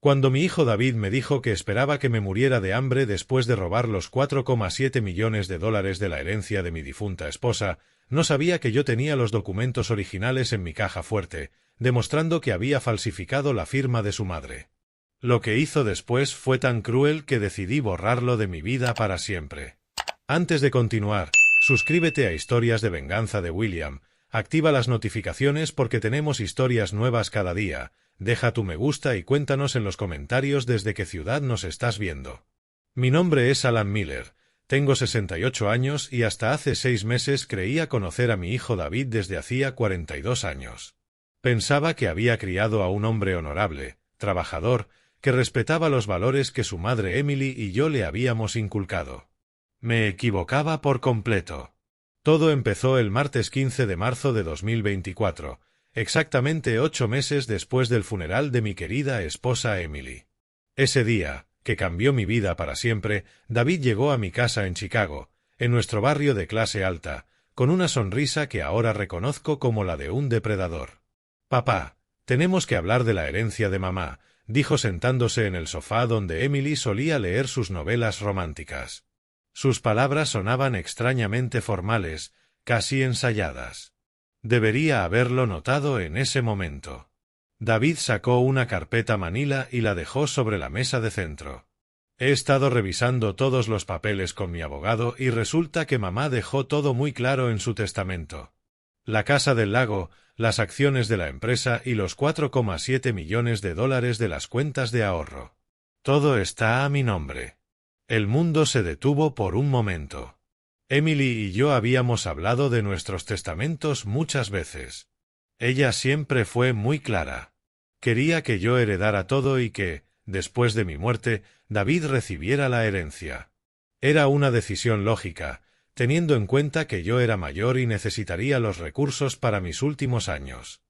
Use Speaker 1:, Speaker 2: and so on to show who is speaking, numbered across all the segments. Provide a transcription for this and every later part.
Speaker 1: Cuando mi hijo David me dijo que esperaba que me muriera de hambre después de robar los 4,7 millones de dólares de la herencia de mi difunta esposa, no sabía que yo tenía los documentos originales en mi caja fuerte, demostrando que había falsificado la firma de su madre. Lo que hizo después fue tan cruel que decidí borrarlo de mi vida para siempre. Antes de continuar, suscríbete a Historias de Venganza de William, activa las notificaciones porque tenemos historias nuevas cada día, deja tu me gusta y cuéntanos en los comentarios desde qué ciudad nos estás viendo. Mi nombre es Alan Miller, tengo 68 años y hasta hace 6 meses creía conocer a mi hijo David desde hacía 42 años. Pensaba que había criado a un hombre honorable, trabajador, que respetaba los valores que su madre Emily y yo le habíamos inculcado. Me equivocaba por completo. Todo empezó el martes 15 de marzo de 2024, exactamente 8 meses después del funeral de mi querida esposa Emily. Ese día, que cambió mi vida para siempre, David llegó a mi casa en Chicago, en nuestro barrio de clase alta, con una sonrisa que ahora reconozco como la de un depredador. «Papá, tenemos que hablar de la herencia de mamá», dijo sentándose en el sofá donde Emily solía leer sus novelas románticas. Sus palabras sonaban extrañamente formales, casi ensayadas. Debería haberlo notado en ese momento. David sacó una carpeta manila y la dejó sobre la mesa de centro. He estado revisando todos los papeles con mi abogado y resulta que mamá dejó todo muy claro en su testamento. La casa del lago, las acciones de la empresa y los 4,7 millones de dólares de las cuentas de ahorro. Todo está a mi nombre. El mundo se detuvo por un momento. Emily y yo habíamos hablado de nuestros testamentos muchas veces. Ella siempre fue muy clara. Quería que yo heredara todo y que, después de mi muerte, David recibiera la herencia. Era una decisión lógica, teniendo en cuenta que yo era mayor y necesitaría los recursos para mis últimos años.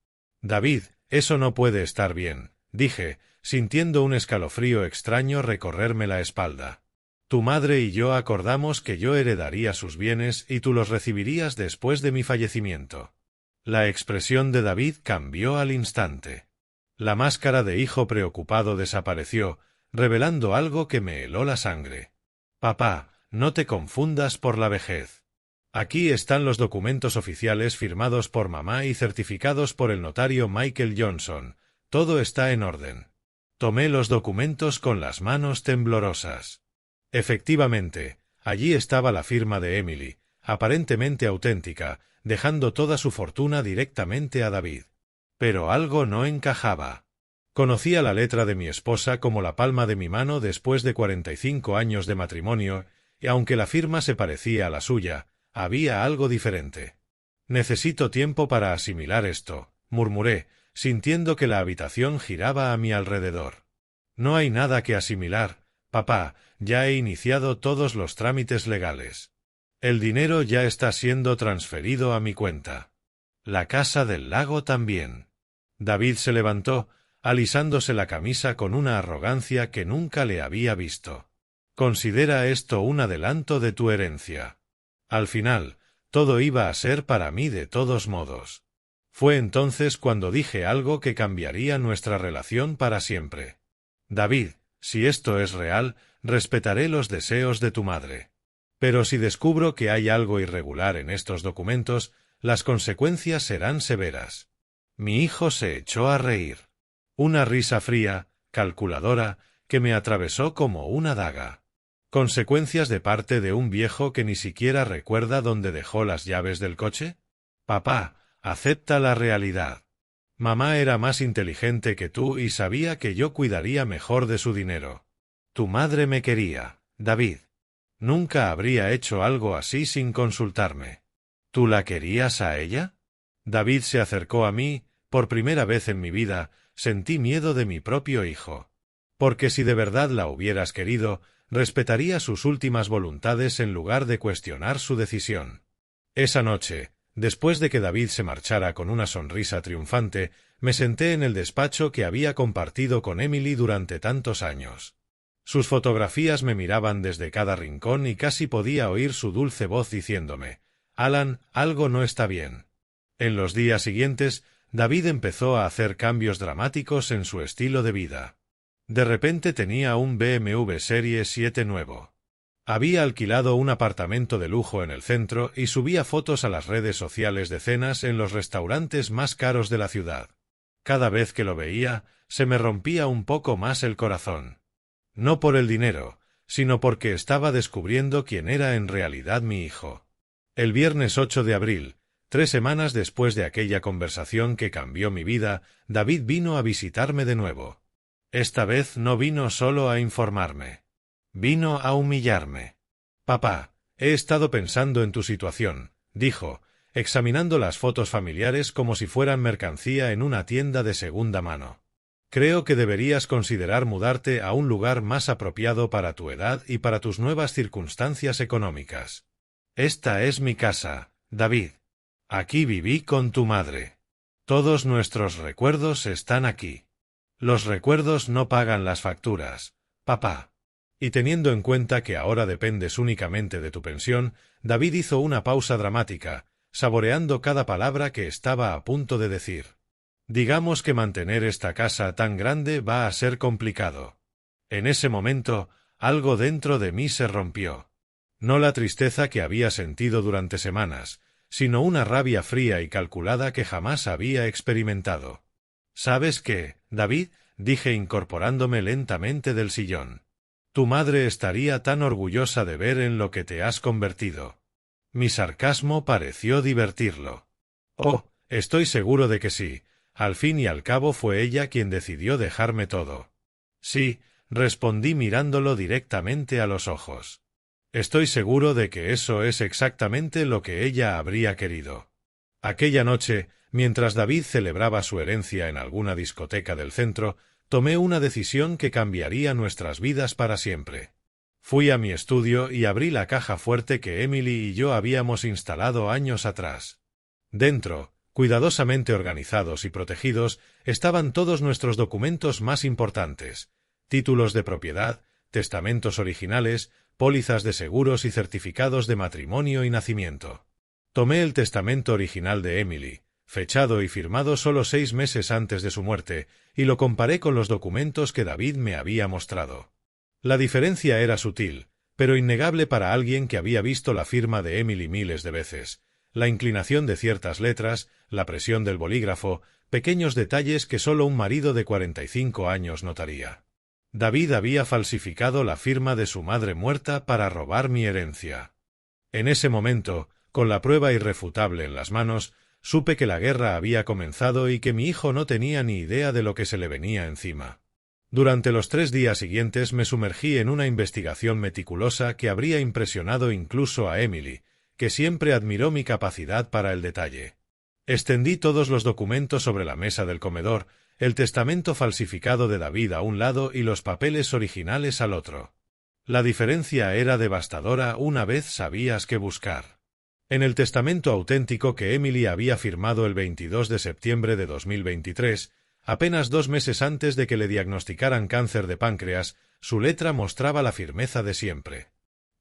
Speaker 1: David, eso no puede estar bien, dije, sintiendo un escalofrío extraño recorrerme la espalda. Tu madre y yo acordamos que yo heredaría sus bienes y tú los recibirías después de mi fallecimiento. La expresión de David cambió al instante. La máscara de hijo preocupado desapareció, revelando algo que me heló la sangre. Papá, no te confundas por la vejez. Aquí están los documentos oficiales firmados por mamá y certificados por el notario Michael Johnson. Todo está en orden. Tomé los documentos con las manos temblorosas. Efectivamente, allí estaba la firma de Emily, aparentemente auténtica, dejando toda su fortuna directamente a David. Pero algo no encajaba. Conocía la letra de mi esposa como la palma de mi mano después de 45 años de matrimonio, y aunque la firma se parecía a la suya, había algo diferente. Necesito tiempo para asimilar esto, murmuré, sintiendo que la habitación giraba a mi alrededor. No hay nada que asimilar, papá, ya he iniciado todos los trámites legales. El dinero ya está siendo transferido a mi cuenta. La casa del lago también. David se levantó, alisándose la camisa con una arrogancia que nunca le había visto. Considera esto un adelanto de tu herencia. Al final, todo iba a ser para mí de todos modos. Fue entonces cuando dije algo que cambiaría nuestra relación para siempre. David, si esto es real, respetaré los deseos de tu madre. Pero si descubro que hay algo irregular en estos documentos, las consecuencias serán severas. Mi hijo se echó a reír. Una risa fría, calculadora, que me atravesó como una daga. ¿Consecuencias de parte de un viejo que ni siquiera recuerda dónde dejó las llaves del coche? Papá, acepta la realidad. Mamá era más inteligente que tú y sabía que yo cuidaría mejor de su dinero. Tu madre me quería, David. Nunca habría hecho algo así sin consultarme. ¿Tú la querías a ella? David se acercó a mí, por primera vez en mi vida, sentí miedo de mi propio hijo. Porque si de verdad la hubieras querido, respetaría sus últimas voluntades en lugar de cuestionar su decisión. Esa noche, después de que David se marchara con una sonrisa triunfante, me senté en el despacho que había compartido con Emily durante tantos años. Sus fotografías me miraban desde cada rincón y casi podía oír su dulce voz diciéndome: «Alan, algo no está bien». En los días siguientes, David empezó a hacer cambios dramáticos en su estilo de vida. De repente tenía un BMW Serie 7 nuevo. Había alquilado un apartamento de lujo en el centro y subía fotos a las redes sociales de cenas en los restaurantes más caros de la ciudad. Cada vez que lo veía, se me rompía un poco más el corazón. No por el dinero, sino porque estaba descubriendo quién era en realidad mi hijo. El viernes 8 de abril, 3 semanas después de aquella conversación que cambió mi vida, David vino a visitarme de nuevo. Esta vez no vino solo a informarme. Vino a humillarme. «Papá, he estado pensando en tu situación», dijo, examinando las fotos familiares como si fueran mercancía en una tienda de segunda mano. «Creo que deberías considerar mudarte a un lugar más apropiado para tu edad y para tus nuevas circunstancias económicas. Esta es mi casa, David. Aquí viví con tu madre. Todos nuestros recuerdos están aquí. Los recuerdos no pagan las facturas, papá». Y teniendo en cuenta que ahora dependes únicamente de tu pensión, David hizo una pausa dramática, saboreando cada palabra que estaba a punto de decir. «Digamos que mantener esta casa tan grande va a ser complicado». En ese momento, algo dentro de mí se rompió. No la tristeza que había sentido durante semanas, sino una rabia fría y calculada que jamás había experimentado. «¿Sabes qué, David?», dije incorporándome lentamente del sillón. «Tu madre estaría tan orgullosa de ver en lo que te has convertido». Mi sarcasmo pareció divertirlo. «Oh, estoy seguro de que sí. Al fin y al cabo fue ella quien decidió dejarme todo». «Sí», respondí mirándolo directamente a los ojos. «Estoy seguro de que eso es exactamente lo que ella habría querido». Aquella noche, mientras David celebraba su herencia en alguna discoteca del centro, tomé una decisión que cambiaría nuestras vidas para siempre. Fui a mi estudio y abrí la caja fuerte que Emily y yo habíamos instalado años atrás. Dentro, cuidadosamente organizados y protegidos, estaban todos nuestros documentos más importantes: títulos de propiedad, testamentos originales, pólizas de seguros y certificados de matrimonio y nacimiento. Tomé el testamento original de Emily, fechado y firmado solo 6 meses antes de su muerte, y lo comparé con los documentos que David me había mostrado. La diferencia era sutil, pero innegable para alguien que había visto la firma de Emily miles de veces: la inclinación de ciertas letras, la presión del bolígrafo, pequeños detalles que solo un marido de 45 años notaría. David había falsificado la firma de su madre muerta para robar mi herencia. En ese momento, con la prueba irrefutable en las manos, supe que la guerra había comenzado y que mi hijo no tenía ni idea de lo que se le venía encima. Durante los 3 días siguientes me sumergí en una investigación meticulosa que habría impresionado incluso a Emily, que siempre admiró mi capacidad para el detalle. Extendí todos los documentos sobre la mesa del comedor, el testamento falsificado de David a un lado y los papeles originales al otro. La diferencia era devastadora una vez sabías qué buscar. En el testamento auténtico que Emily había firmado el 22 de septiembre de 2023, apenas 2 meses antes de que le diagnosticaran cáncer de páncreas, su letra mostraba la firmeza de siempre.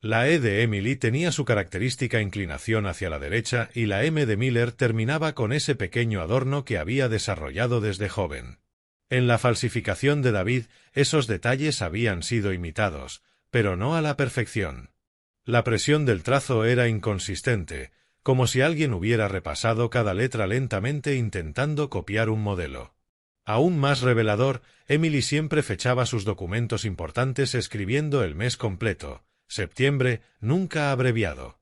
Speaker 1: La E de Emily tenía su característica inclinación hacia la derecha y la M de Miller terminaba con ese pequeño adorno que había desarrollado desde joven. En la falsificación de David, esos detalles habían sido imitados, pero no a la perfección. La presión del trazo era inconsistente, como si alguien hubiera repasado cada letra lentamente intentando copiar un modelo. Aún más revelador, Emily siempre fechaba sus documentos importantes escribiendo el mes completo, septiembre, nunca abreviado.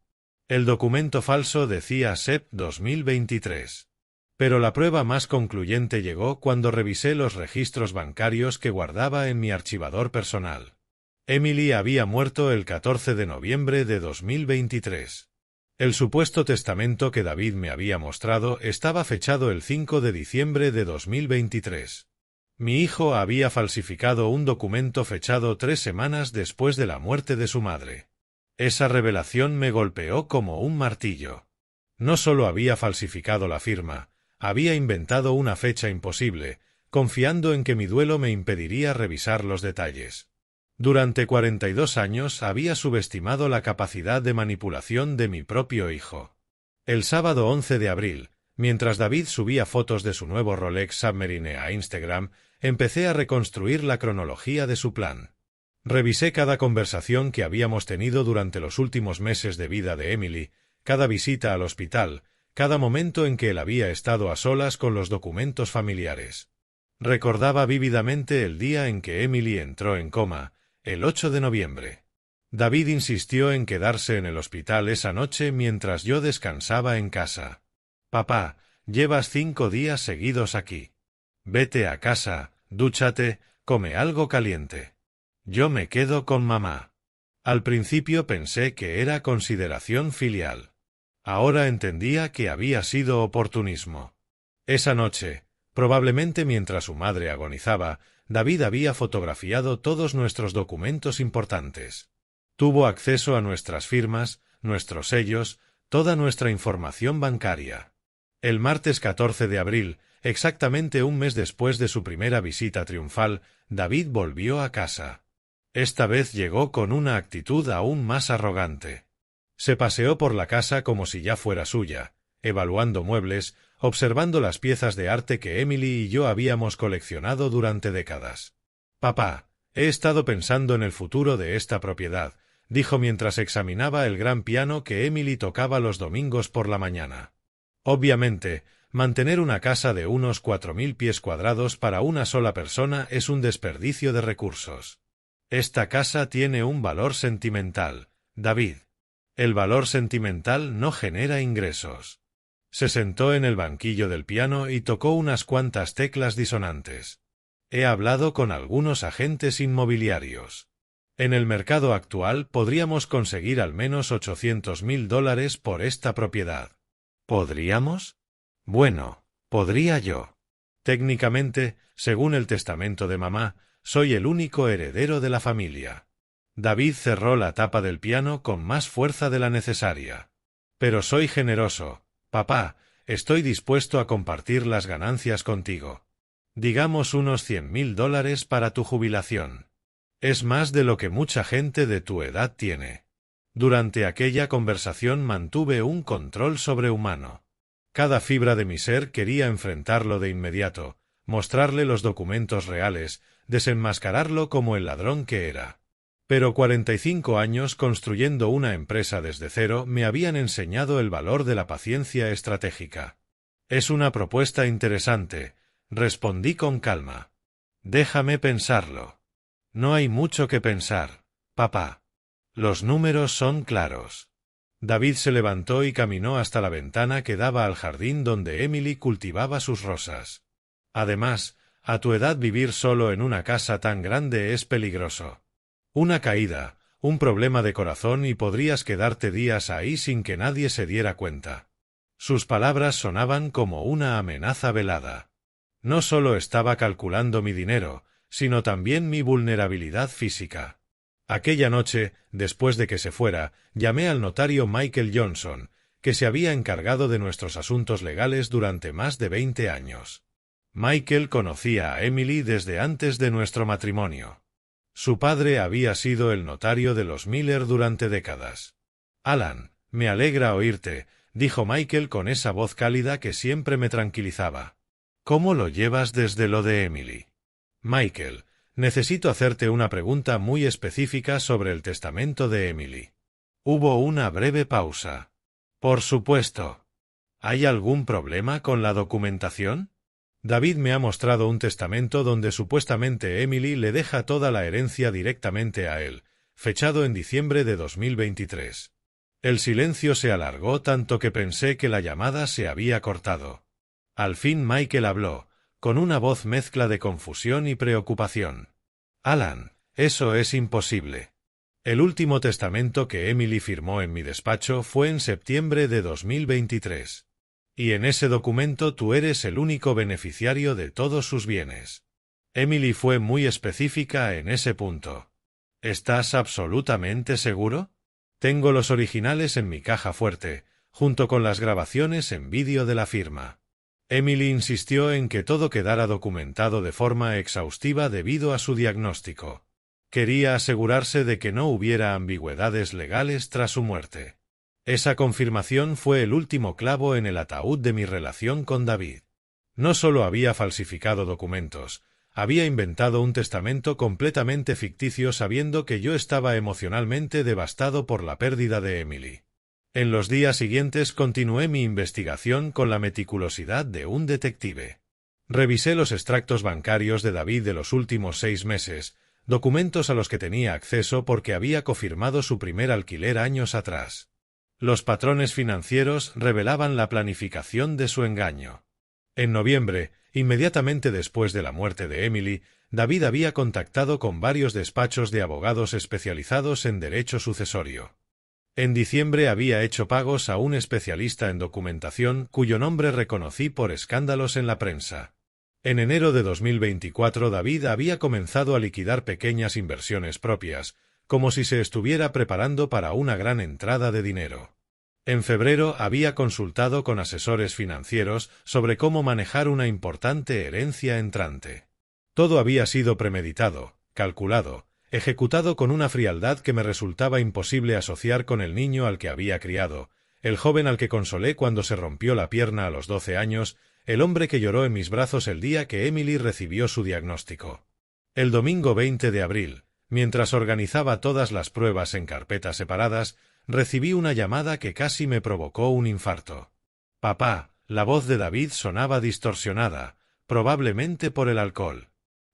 Speaker 1: El documento falso decía SEP 2023. Pero la prueba más concluyente llegó cuando revisé los registros bancarios que guardaba en mi archivador personal. Emily había muerto el 14 de noviembre de 2023. El supuesto testamento que David me había mostrado estaba fechado el 5 de diciembre de 2023. Mi hijo había falsificado un documento fechado 3 semanas después de la muerte de su madre. Esa revelación me golpeó como un martillo. No solo había falsificado la firma, había inventado una fecha imposible, confiando en que mi duelo me impediría revisar los detalles. Durante 42 años había subestimado la capacidad de manipulación de mi propio hijo. El sábado 11 de abril, mientras David subía fotos de su nuevo Rolex Submarine a Instagram, empecé a reconstruir la cronología de su plan. Revisé cada conversación que habíamos tenido durante los últimos meses de vida de Emily, cada visita al hospital, cada momento en que él había estado a solas con los documentos familiares. Recordaba vívidamente el día en que Emily entró en coma, el 8 de noviembre. David insistió en quedarse en el hospital esa noche mientras yo descansaba en casa. «Papá, llevas 5 días seguidos aquí. Vete a casa, dúchate, come algo caliente. Yo me quedo con mamá». Al principio pensé que era consideración filial. Ahora entendía que había sido oportunismo. Esa noche, probablemente mientras su madre agonizaba, David había fotografiado todos nuestros documentos importantes. Tuvo acceso a nuestras firmas, nuestros sellos, toda nuestra información bancaria. El martes 14 de abril, exactamente un mes después de su primera visita triunfal, David volvió a casa. Esta vez llegó con una actitud aún más arrogante. Se paseó por la casa como si ya fuera suya, evaluando muebles, observando las piezas de arte que Emily y yo habíamos coleccionado durante décadas. «Papá, he estado pensando en el futuro de esta propiedad», dijo mientras examinaba el gran piano que Emily tocaba los domingos por la mañana. Obviamente, mantener una casa de unos 4.000 pies cuadrados para una sola persona es un desperdicio de recursos. Esta casa tiene un valor sentimental, David. El valor sentimental no genera ingresos. Se sentó en el banquillo del piano y tocó unas cuantas teclas disonantes. He hablado con algunos agentes inmobiliarios. En el mercado actual podríamos conseguir al menos $800.000 por esta propiedad. ¿Podríamos? Bueno, podría yo. Técnicamente, según el testamento de mamá, soy el único heredero de la familia. David cerró la tapa del piano con más fuerza de la necesaria. Pero soy generoso, papá, estoy dispuesto a compartir las ganancias contigo. Digamos unos $100.000 para tu jubilación. Es más de lo que mucha gente de tu edad tiene. Durante aquella conversación mantuve un control sobrehumano. Cada fibra de mi ser quería enfrentarlo de inmediato, mostrarle los documentos reales, desenmascararlo como el ladrón que era. Pero 45 años construyendo una empresa desde cero me habían enseñado el valor de la paciencia estratégica. Es una propuesta interesante, respondí con calma. Déjame pensarlo. No hay mucho que pensar, papá. Los números son claros. David se levantó y caminó hasta la ventana que daba al jardín donde Emily cultivaba sus rosas. Además, a tu edad vivir solo en una casa tan grande es peligroso. Una caída, un problema de corazón y podrías quedarte días ahí sin que nadie se diera cuenta. Sus palabras sonaban como una amenaza velada. No solo estaba calculando mi dinero, sino también mi vulnerabilidad física. Aquella noche, después de que se fuera, llamé al notario Michael Johnson, que se había encargado de nuestros asuntos legales durante más de 20 años. Michael conocía a Emily desde antes de nuestro matrimonio. Su padre había sido el notario de los Miller durante décadas. «Alan, me alegra oírte», dijo Michael con esa voz cálida que siempre me tranquilizaba. «¿Cómo lo llevas desde lo de Emily?» «Michael, necesito hacerte una pregunta muy específica sobre el testamento de Emily». Hubo una breve pausa. «Por supuesto. ¿Hay algún problema con la documentación?» David me ha mostrado un testamento donde supuestamente Emily le deja toda la herencia directamente a él, fechado en diciembre de 2023. El silencio se alargó tanto que pensé que la llamada se había cortado. Al fin Michael habló, con una voz mezcla de confusión y preocupación. «Alan, eso es imposible. El último testamento que Emily firmó en mi despacho fue en septiembre de 2023. Y en ese documento tú eres el único beneficiario de todos sus bienes. Emily fue muy específica en ese punto. ¿Estás absolutamente seguro? Tengo los originales en mi caja fuerte, junto con las grabaciones en vídeo de la firma». Emily insistió en que todo quedara documentado de forma exhaustiva debido a su diagnóstico. Quería asegurarse de que no hubiera ambigüedades legales tras su muerte. Esa confirmación fue el último clavo en el ataúd de mi relación con David. No solo había falsificado documentos, Había inventado un testamento completamente ficticio sabiendo que yo estaba emocionalmente devastado por la pérdida de Emily. En los días siguientes continué mi investigación con la meticulosidad de un detective. Revisé los extractos bancarios de David de los últimos 6 meses, documentos a los que tenía acceso porque había cofirmado su primer alquiler años atrás. Los patrones financieros revelaban la planificación de su engaño. En noviembre, inmediatamente después de la muerte de Emily, David había contactado con varios despachos de abogados especializados en derecho sucesorio. En diciembre había hecho pagos a un especialista en documentación cuyo nombre reconocí por escándalos en la prensa. En enero de 2024 David había comenzado a liquidar pequeñas inversiones propias, como si se estuviera preparando para una gran entrada de dinero. En febrero había consultado con asesores financieros sobre cómo manejar una importante herencia entrante. Todo había sido premeditado, calculado, ejecutado con una frialdad que me resultaba imposible asociar con el niño al que había criado, el joven al que consolé cuando se rompió la pierna a los 12 años, el hombre que lloró en mis brazos el día que Emily recibió su diagnóstico. El domingo 20 de abril, mientras organizaba todas las pruebas en carpetas separadas, recibí una llamada que casi me provocó un infarto. «Papá», la voz de David sonaba distorsionada, probablemente por el alcohol.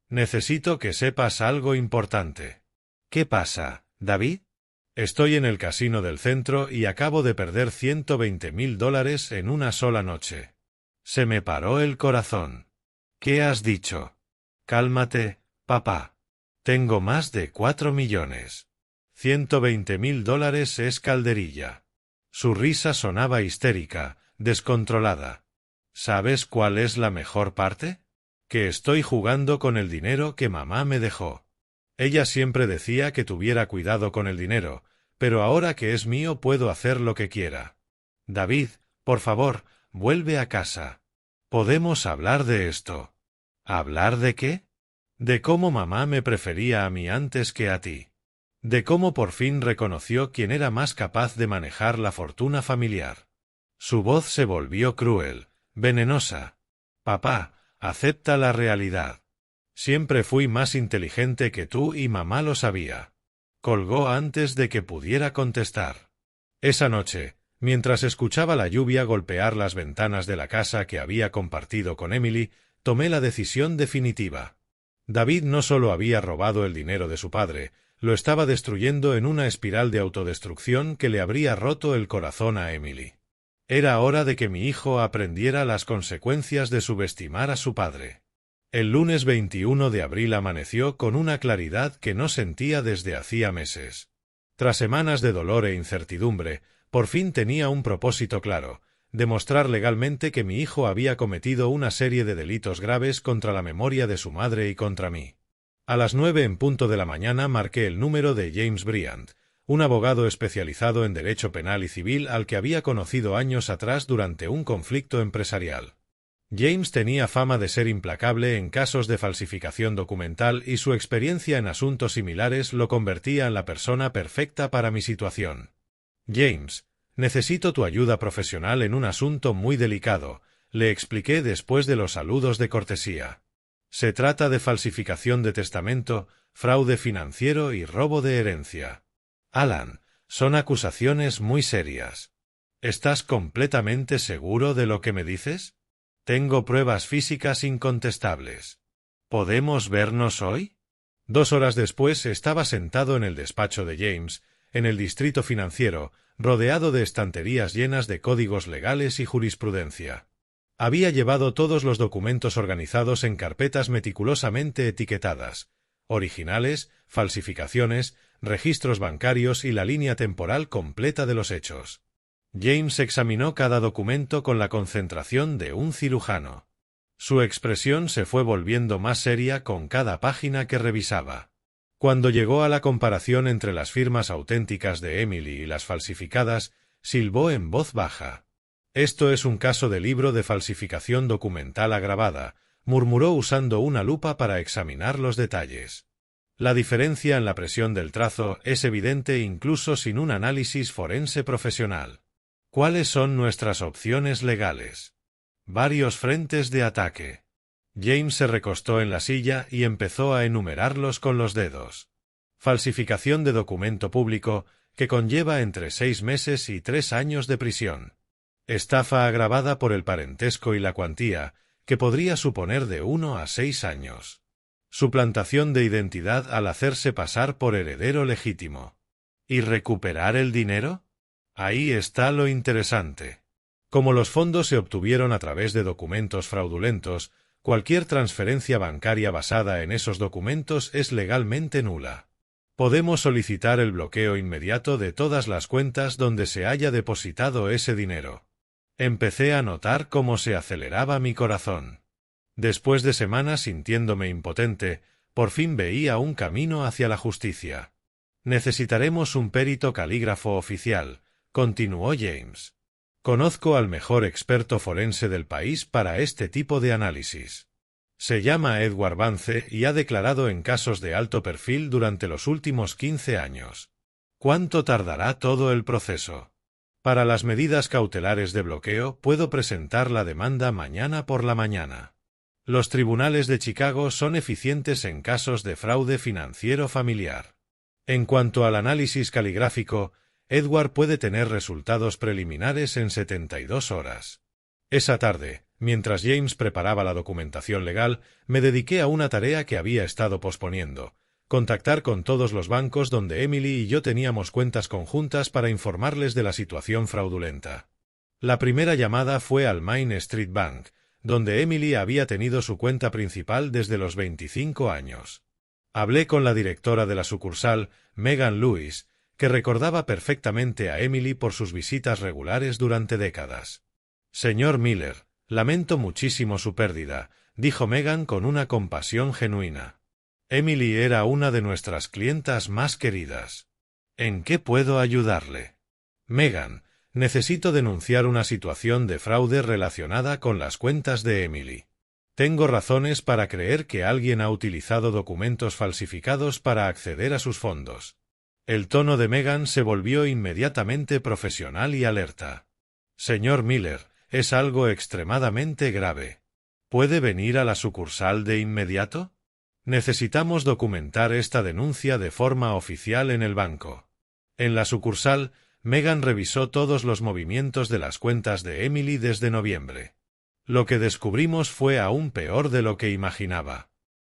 Speaker 1: «Necesito que sepas algo importante». «¿Qué pasa, David?» «Estoy en el casino del centro y acabo de perder $120,000 en una sola noche». Se me paró el corazón. «¿Qué has dicho?» «Cálmate, papá. Tengo más de 4 millones. $120,000 es calderilla». Su risa sonaba histérica, descontrolada. «¿Sabes cuál es la mejor parte? Que estoy jugando con el dinero que mamá me dejó. Ella siempre decía que tuviera cuidado con el dinero, pero ahora que es mío puedo hacer lo que quiera. David, por favor, vuelve a casa. Podemos hablar de esto». ¿Hablar de qué? De cómo mamá me prefería a mí antes que a ti. De cómo por fin reconoció quién era más capaz de manejar la fortuna familiar. Su voz se volvió cruel, venenosa. «Papá, acepta la realidad. Siempre fui más inteligente que tú y mamá lo sabía». Colgó antes de que pudiera contestar. Esa noche, mientras escuchaba la lluvia golpear las ventanas de la casa que había compartido con Emily, tomé la decisión definitiva. David no solo había robado el dinero de su padre, lo estaba destruyendo en una espiral de autodestrucción que le habría roto el corazón a Emily. Era hora de que mi hijo aprendiera las consecuencias de subestimar a su padre. El lunes 21 de abril amaneció con una claridad que no sentía desde hacía meses. Tras semanas de dolor e incertidumbre, por fin tenía un propósito claro: demostrar legalmente que mi hijo había cometido una serie de delitos graves contra la memoria de su madre y contra mí. A las 9 en punto de la mañana marqué el número de James Bryant, un abogado especializado en derecho penal y civil al que había conocido años atrás durante un conflicto empresarial. James tenía fama de ser implacable en casos de falsificación documental y su experiencia en asuntos similares lo convertía en la persona perfecta para mi situación. «James, necesito tu ayuda profesional en un asunto muy delicado», le expliqué después de los saludos de cortesía. «Se trata de falsificación de testamento, fraude financiero y robo de herencia. Alan, son acusaciones muy serias. ¿Estás completamente seguro de lo que me dices? Tengo pruebas físicas incontestables. ¿Podemos vernos hoy?» 2 horas después estaba sentado en el despacho de James, en el distrito financiero, rodeado de estanterías llenas de códigos legales y jurisprudencia. Había llevado todos los documentos organizados en carpetas meticulosamente etiquetadas: originales, falsificaciones, registros bancarios y la línea temporal completa de los hechos. James examinó cada documento con la concentración de un cirujano. Su expresión se fue volviendo más seria con cada página que revisaba. Cuando llegó a la comparación entre las firmas auténticas de Emily y las falsificadas, silbó en voz baja. «Esto es un caso de libro de falsificación documental agravada», murmuró usando una lupa para examinar los detalles. «La diferencia en la presión del trazo es evidente incluso sin un análisis forense profesional. ¿Cuáles son nuestras opciones legales?» «Varios frentes de ataque. James se recostó en la silla y empezó a enumerarlos con los dedos. Falsificación de documento público, que conlleva entre 6 meses y 3 años de prisión. Estafa agravada por el parentesco y la cuantía, que podría suponer de 1 a 6 años. Suplantación de identidad al hacerse pasar por heredero legítimo. ¿Y recuperar el dinero? Ahí está lo interesante. Como los fondos se obtuvieron a través de documentos fraudulentos, cualquier transferencia bancaria basada en esos documentos es legalmente nula. Podemos solicitar el bloqueo inmediato de todas las cuentas donde se haya depositado ese dinero. Empecé a notar cómo se aceleraba mi corazón. Después de semanas sintiéndome impotente, por fin veía un camino hacia la justicia. Necesitaremos un perito calígrafo oficial, continuó James. Conozco al mejor experto forense del país para este tipo de análisis. Se llama Edward Vance y ha declarado en casos de alto perfil durante los últimos 15 años. ¿Cuánto tardará todo el proceso? Para las medidas cautelares de bloqueo puedo presentar la demanda mañana por la mañana. Los tribunales de Chicago son eficientes en casos de fraude financiero familiar. En cuanto al análisis caligráfico, Edward puede tener resultados preliminares en 72 horas. Esa tarde, mientras James preparaba la documentación legal, me dediqué a una tarea que había estado posponiendo: contactar con todos los bancos donde Emily y yo teníamos cuentas conjuntas para informarles de la situación fraudulenta. La primera llamada fue al Main Street Bank, donde Emily había tenido su cuenta principal desde los 25 años. Hablé con la directora de la sucursal, Megan Lewis, que recordaba perfectamente a Emily por sus visitas regulares durante décadas. «Señor Miller, lamento muchísimo su pérdida», dijo Megan con una compasión genuina. «Emily era una de nuestras clientas más queridas. ¿En qué puedo ayudarle?» «Megan, necesito denunciar una situación de fraude relacionada con las cuentas de Emily. Tengo razones para creer que alguien ha utilizado documentos falsificados para acceder a sus fondos». El tono de Megan se volvió inmediatamente profesional y alerta. «Señor Miller, es algo extremadamente grave. ¿Puede venir a la sucursal de inmediato? Necesitamos documentar esta denuncia de forma oficial en el banco». En la sucursal, Megan revisó todos los movimientos de las cuentas de Emily desde noviembre. Lo que descubrimos fue aún peor de lo que imaginaba.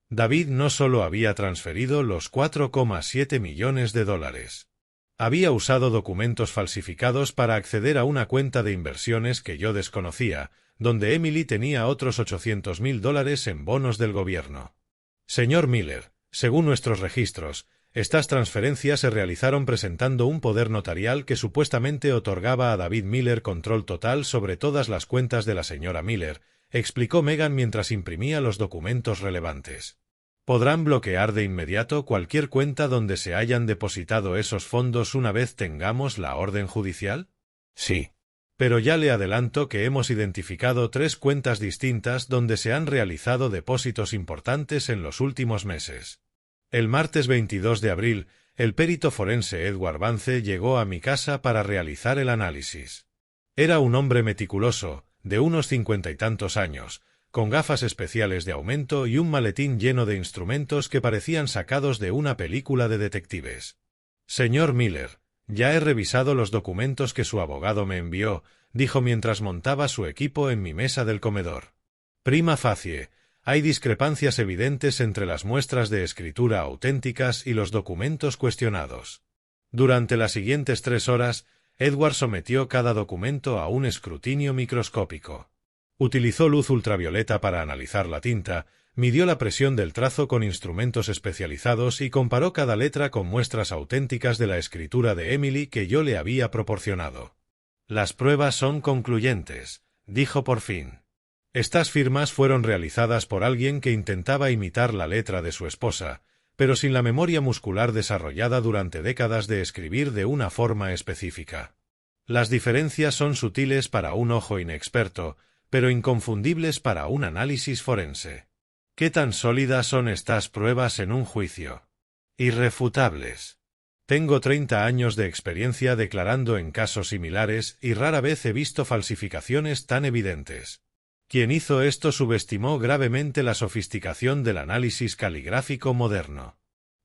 Speaker 1: David no solo había transferido los 4,7 millones de dólares. Había usado documentos falsificados para acceder a una cuenta de inversiones que yo desconocía, donde Emily tenía otros $800,000 en bonos del gobierno. Señor Miller, según nuestros registros, estas transferencias se realizaron presentando un poder notarial que supuestamente otorgaba a David Miller control total sobre todas las cuentas de la señora Miller, explicó Megan mientras imprimía los documentos relevantes. ¿Podrán bloquear de inmediato cualquier cuenta donde se hayan depositado esos fondos una vez tengamos la orden judicial? Sí. Pero ya le adelanto que hemos identificado 3 cuentas distintas donde se han realizado depósitos importantes en los últimos meses. El martes 22 de abril, el perito forense Edward Vance llegó a mi casa para realizar el análisis. Era un hombre meticuloso, de unos 50 y tantos años, con gafas especiales de aumento y un maletín lleno de instrumentos que parecían sacados de una película de detectives. «Señor Miller, ya he revisado los documentos que su abogado me envió», dijo mientras montaba su equipo en mi mesa del comedor. «Prima facie, hay discrepancias evidentes entre las muestras de escritura auténticas y los documentos cuestionados». Durante las siguientes 3 horas, Edward sometió cada documento a un escrutinio microscópico. Utilizó luz ultravioleta para analizar la tinta, midió la presión del trazo con instrumentos especializados y comparó cada letra con muestras auténticas de la escritura de Emily que yo le había proporcionado. «Las pruebas son concluyentes», dijo por fin. Estas firmas fueron realizadas por alguien que intentaba imitar la letra de su esposa, pero sin la memoria muscular desarrollada durante décadas de escribir de una forma específica. Las diferencias son sutiles para un ojo inexperto, pero inconfundibles para un análisis forense. ¿Qué tan sólidas son estas pruebas en un juicio? Irrefutables. Tengo 30 años de experiencia declarando en casos similares y rara vez he visto falsificaciones tan evidentes. Quien hizo esto subestimó gravemente la sofisticación del análisis caligráfico moderno.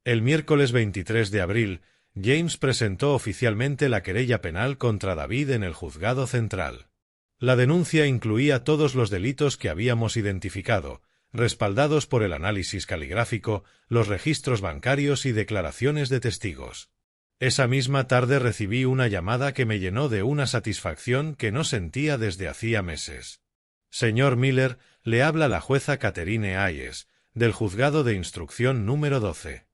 Speaker 1: El miércoles 23 de abril, James presentó oficialmente la querella penal contra David en el juzgado central. La denuncia incluía todos los delitos que habíamos identificado, respaldados por el análisis caligráfico, los registros bancarios y declaraciones de testigos. Esa misma tarde recibí una llamada que me llenó de una satisfacción que no sentía desde hacía meses. Señor Miller, le habla la jueza Catherine Hayes, del juzgado de instrucción número 12.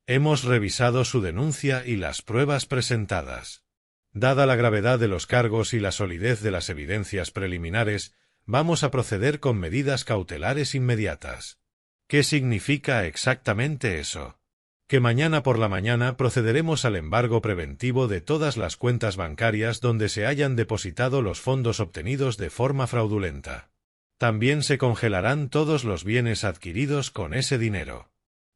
Speaker 1: Hemos revisado su denuncia y las pruebas presentadas. Dada la gravedad de los cargos y la solidez de las evidencias preliminares, vamos a proceder con medidas cautelares inmediatas. ¿Qué significa exactamente eso? Que mañana por la mañana procederemos al embargo preventivo de todas las cuentas bancarias donde se hayan depositado los fondos obtenidos de forma fraudulenta. También se congelarán todos los bienes adquiridos con ese dinero.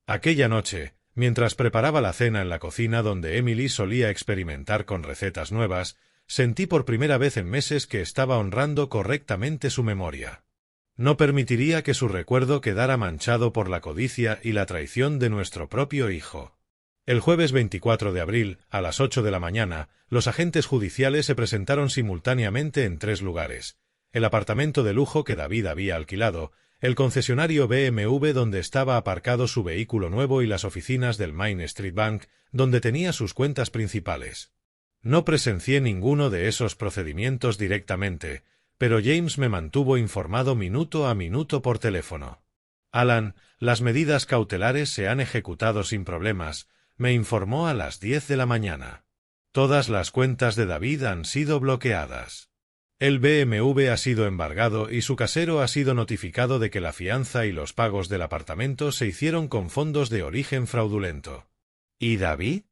Speaker 1: Aquella noche, mientras preparaba la cena en la cocina donde Emily solía experimentar con recetas nuevas, sentí por primera vez en meses que estaba honrando correctamente su memoria. No permitiría que su recuerdo quedara manchado por la codicia y la traición de nuestro propio hijo. El jueves 24 de abril, a las 8 de la mañana, los agentes judiciales se presentaron simultáneamente en 3 lugares: el apartamento de lujo que David había alquilado, el concesionario BMW donde estaba aparcado su vehículo nuevo y las oficinas del Main Street Bank, donde tenía sus cuentas principales. No presencié ninguno de esos procedimientos directamente, pero James me mantuvo informado minuto a minuto por teléfono. Alan, las medidas cautelares se han ejecutado sin problemas, me informó a las 10 de la mañana. Todas las cuentas de David han sido bloqueadas. El BMW ha sido embargado y su casero ha sido notificado de que la fianza y los pagos del apartamento se hicieron con fondos de origen fraudulento. ¿Y David?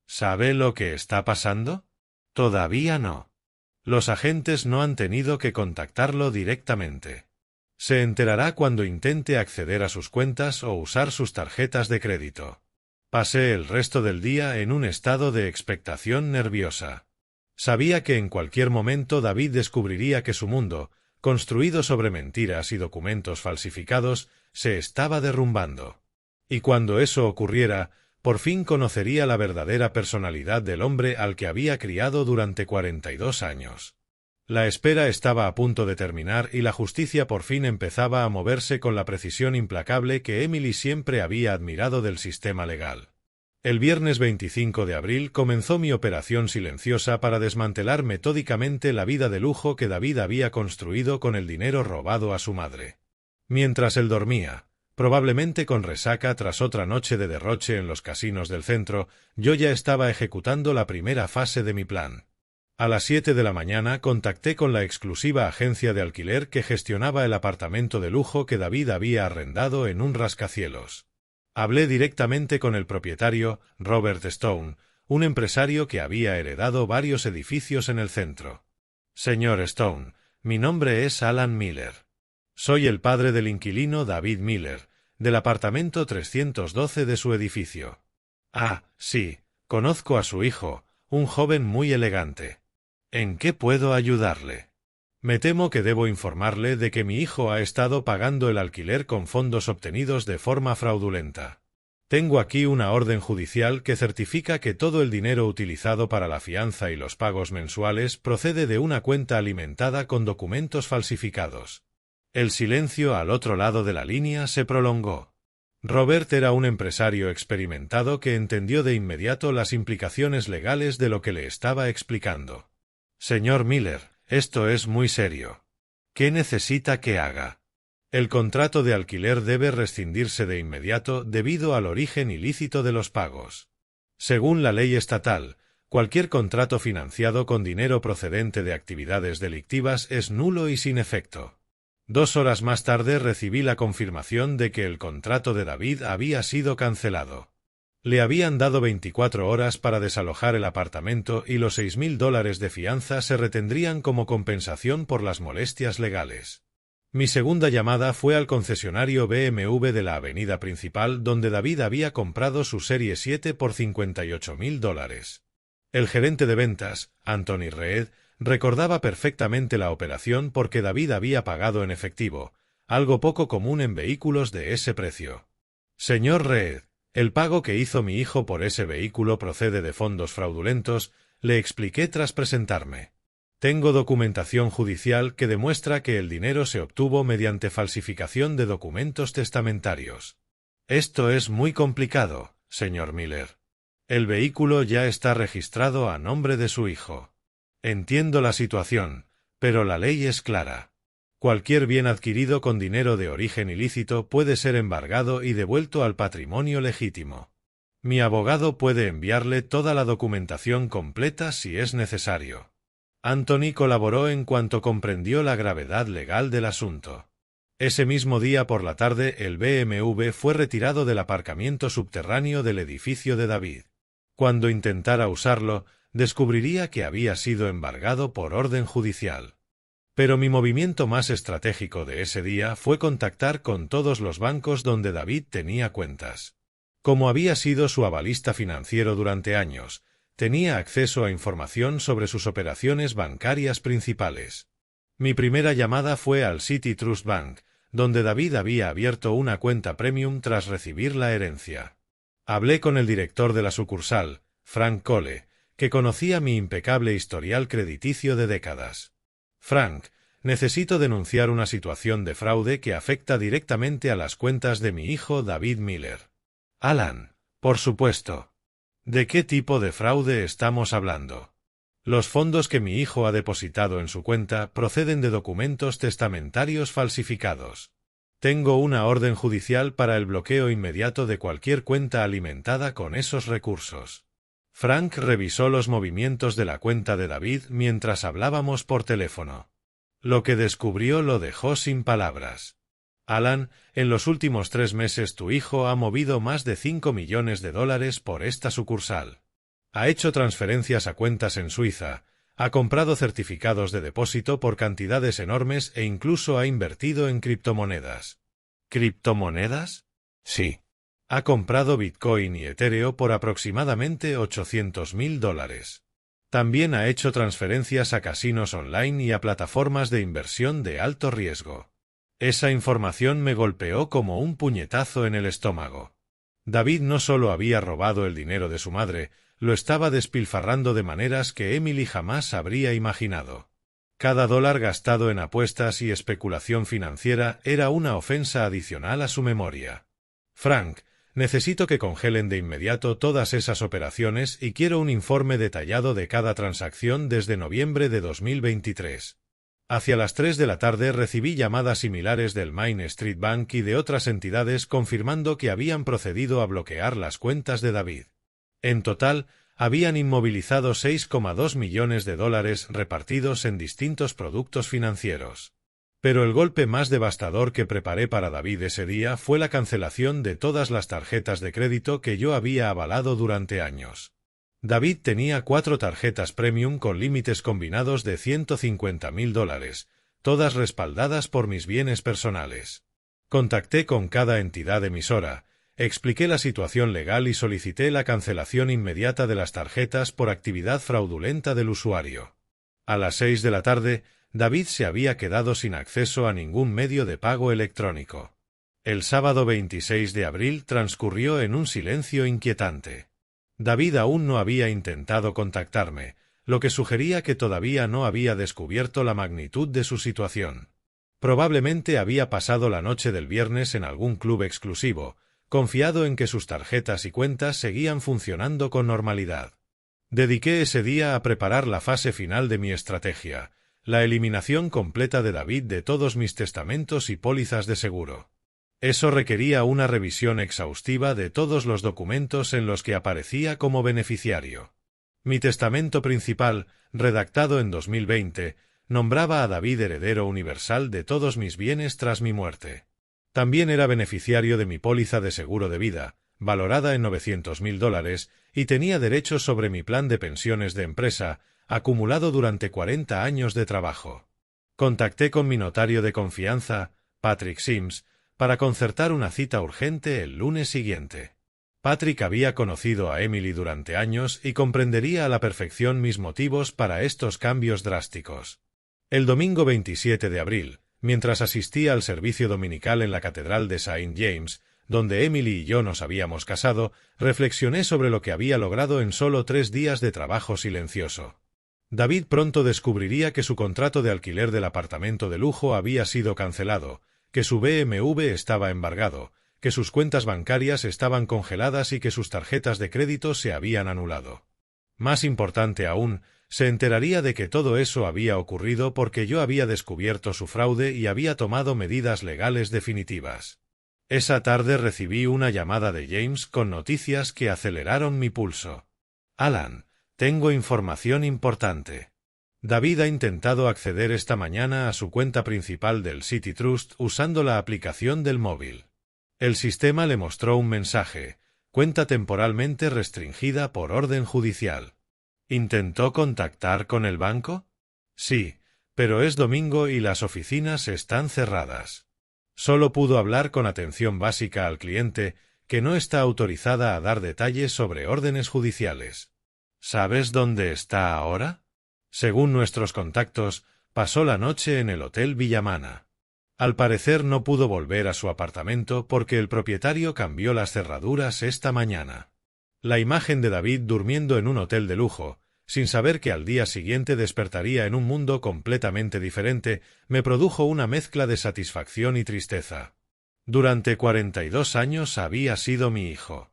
Speaker 1: ¿Sabe lo que está pasando? Todavía no. Los agentes no han tenido que contactarlo directamente. Se enterará cuando intente acceder a sus cuentas o usar sus tarjetas de crédito. Pasé el resto del día en un estado de expectación nerviosa. Sabía que en cualquier momento David descubriría que su mundo, construido sobre mentiras y documentos falsificados, se estaba derrumbando. Y cuando eso ocurriera, por fin conocería la verdadera personalidad del hombre al que había criado durante 42 años. La espera estaba a punto de terminar y la justicia por fin empezaba a moverse con la precisión implacable que Emily siempre había admirado del sistema legal. El viernes 25 de abril comenzó mi operación silenciosa para desmantelar metódicamente la vida de lujo que David había construido con el dinero robado a su madre. Mientras él dormía, probablemente con resaca tras otra noche de derroche en los casinos del centro, yo ya estaba ejecutando la primera fase de mi plan. A las 7 de la mañana contacté con la exclusiva agencia de alquiler que gestionaba el apartamento de lujo que David había arrendado en un rascacielos. Hablé directamente con el propietario, Robert Stone, un empresario que había heredado varios edificios en el centro. Señor Stone, mi nombre es Alan Miller. Soy el padre del inquilino David Miller, del apartamento 312 de su edificio. Ah, sí, conozco a su hijo, un joven muy elegante. ¿En qué puedo ayudarle? Me temo que debo informarle de que mi hijo ha estado pagando el alquiler con fondos obtenidos de forma fraudulenta. Tengo aquí una orden judicial que certifica que todo el dinero utilizado para la fianza y los pagos mensuales procede de una cuenta alimentada con documentos falsificados. El silencio al otro lado de la línea se prolongó. Robert era un empresario experimentado que entendió de inmediato las implicaciones legales de lo que le estaba explicando. Señor Miller, esto es muy serio. ¿Qué necesita que haga? El contrato de alquiler debe rescindirse de inmediato debido al origen ilícito de los pagos. Según la ley estatal, cualquier contrato financiado con dinero procedente de actividades delictivas es nulo y sin efecto. 2 horas más tarde recibí la confirmación de que el contrato de David había sido cancelado. Le habían dado 24 horas para desalojar el apartamento y los $6.000 de fianza se retendrían como compensación por las molestias legales. Mi segunda llamada fue al concesionario BMW de la avenida principal donde David había comprado su Serie 7 por $58.000. El gerente de ventas, Anthony Reed, Recordaba perfectamente la operación porque David había pagado en efectivo, algo poco común en vehículos de ese precio. Señor Reed, el pago que hizo mi hijo por ese vehículo procede de fondos fraudulentos, le expliqué tras presentarme. Tengo documentación judicial que demuestra que el dinero se obtuvo mediante falsificación de documentos testamentarios. Esto es muy complicado, señor Miller. El vehículo ya está registrado a nombre de su hijo. Entiendo la situación, pero la ley es clara. Cualquier bien adquirido con dinero de origen ilícito puede ser embargado y devuelto al patrimonio legítimo. Mi abogado puede enviarle toda la documentación completa si es necesario. Anthony colaboró en cuanto comprendió la gravedad legal del asunto. Ese mismo día por la tarde el BMW fue retirado del aparcamiento subterráneo del edificio de David. Cuando intentara usarlo, descubriría que había sido embargado por orden judicial. Pero mi movimiento más estratégico de ese día fue contactar con todos los bancos donde David tenía cuentas. Como había sido su avalista financiero durante años, tenía acceso a información sobre sus operaciones bancarias principales. Mi primera llamada fue al City Trust Bank, donde David había abierto una cuenta premium tras recibir la herencia. Hablé con el director de la sucursal, Frank Cole, que conocía mi impecable historial crediticio de décadas. Frank, necesito denunciar una situación de fraude que afecta directamente a las cuentas de mi hijo David Miller. Alan, por supuesto. ¿De qué tipo de fraude estamos hablando? Los fondos que mi hijo ha depositado en su cuenta proceden de documentos testamentarios falsificados. Tengo una orden judicial para el bloqueo inmediato de cualquier cuenta alimentada con esos recursos. Frank revisó los movimientos de la cuenta de David mientras hablábamos por teléfono. Lo que descubrió lo dejó sin palabras. Alan, en los últimos 3 meses tu hijo ha movido más de $5 millones por esta sucursal. Ha hecho transferencias a cuentas en Suiza, ha comprado certificados de depósito por cantidades enormes e incluso ha invertido en criptomonedas. ¿Criptomonedas? Sí. Ha comprado Bitcoin y Ethereum por aproximadamente $800.000. También ha hecho transferencias a casinos online y a plataformas de inversión de alto riesgo. Esa información me golpeó como un puñetazo en el estómago. David no solo había robado el dinero de su madre, lo estaba despilfarrando de maneras que Emily jamás habría imaginado. Cada dólar gastado en apuestas y especulación financiera era una ofensa adicional a su memoria. Frank, necesito que congelen de inmediato todas esas operaciones y quiero un informe detallado de cada transacción desde noviembre de 2023. Hacia las 3 de la tarde recibí llamadas similares del Main Street Bank y de otras entidades confirmando que habían procedido a bloquear las cuentas de David. En total, habían inmovilizado $6,2 millones repartidos en distintos productos financieros. Pero el golpe más devastador que preparé para David ese día fue la cancelación de todas las tarjetas de crédito que yo había avalado durante años. David tenía 4 tarjetas premium con límites combinados de $150.000, todas respaldadas por mis bienes personales. Contacté con cada entidad emisora, expliqué la situación legal y solicité la cancelación inmediata de las tarjetas por actividad fraudulenta del usuario. A las 6 de la tarde, David se había quedado sin acceso a ningún medio de pago electrónico. El sábado 26 de abril transcurrió en un silencio inquietante. David aún no había intentado contactarme, lo que sugería que todavía no había descubierto la magnitud de su situación. Probablemente había pasado la noche del viernes en algún club exclusivo, confiado en que sus tarjetas y cuentas seguían funcionando con normalidad. Dediqué ese día a preparar la fase final de mi estrategia, la eliminación completa de David de todos mis testamentos y pólizas de seguro. Eso requería una revisión exhaustiva de todos los documentos en los que aparecía como beneficiario. Mi testamento principal, redactado en 2020, nombraba a David heredero universal de todos mis bienes tras mi muerte. También era beneficiario de mi póliza de seguro de vida, valorada en $900.000, y tenía derechos sobre mi plan de pensiones de empresa, acumulado durante 40 años de trabajo. Contacté con mi notario de confianza, Patrick Sims, para concertar una cita urgente el lunes siguiente. Patrick había conocido a Emily durante años y comprendería a la perfección mis motivos para estos cambios drásticos. El domingo 27 de abril, mientras asistía al servicio dominical en la Catedral de Saint James, donde Emily y yo nos habíamos casado, reflexioné sobre lo que había logrado en solo 3 días de trabajo silencioso. David pronto descubriría que su contrato de alquiler del apartamento de lujo había sido cancelado, que su BMW estaba embargado, que sus cuentas bancarias estaban congeladas y que sus tarjetas de crédito se habían anulado. Más importante aún, se enteraría de que todo eso había ocurrido porque yo había descubierto su fraude y había tomado medidas legales definitivas. Esa tarde recibí una llamada de James con noticias que aceleraron mi pulso. «Alan, tengo información importante. David ha intentado acceder esta mañana a su cuenta principal del City Trust usando la aplicación del móvil. El sistema le mostró un mensaje, cuenta temporalmente restringida por orden judicial. ¿Intentó contactar con el banco? Sí, pero es domingo y las oficinas están cerradas. Solo pudo hablar con atención básica al cliente, que no está autorizada a dar detalles sobre órdenes judiciales. ¿Sabes dónde está ahora? Según nuestros contactos, pasó la noche en el Hotel Villamana. Al parecer no pudo volver a su apartamento porque el propietario cambió las cerraduras esta mañana. La imagen de David durmiendo en un hotel de lujo, sin saber que al día siguiente despertaría en un mundo completamente diferente, me produjo una mezcla de satisfacción y tristeza. Durante 42 años había sido mi hijo.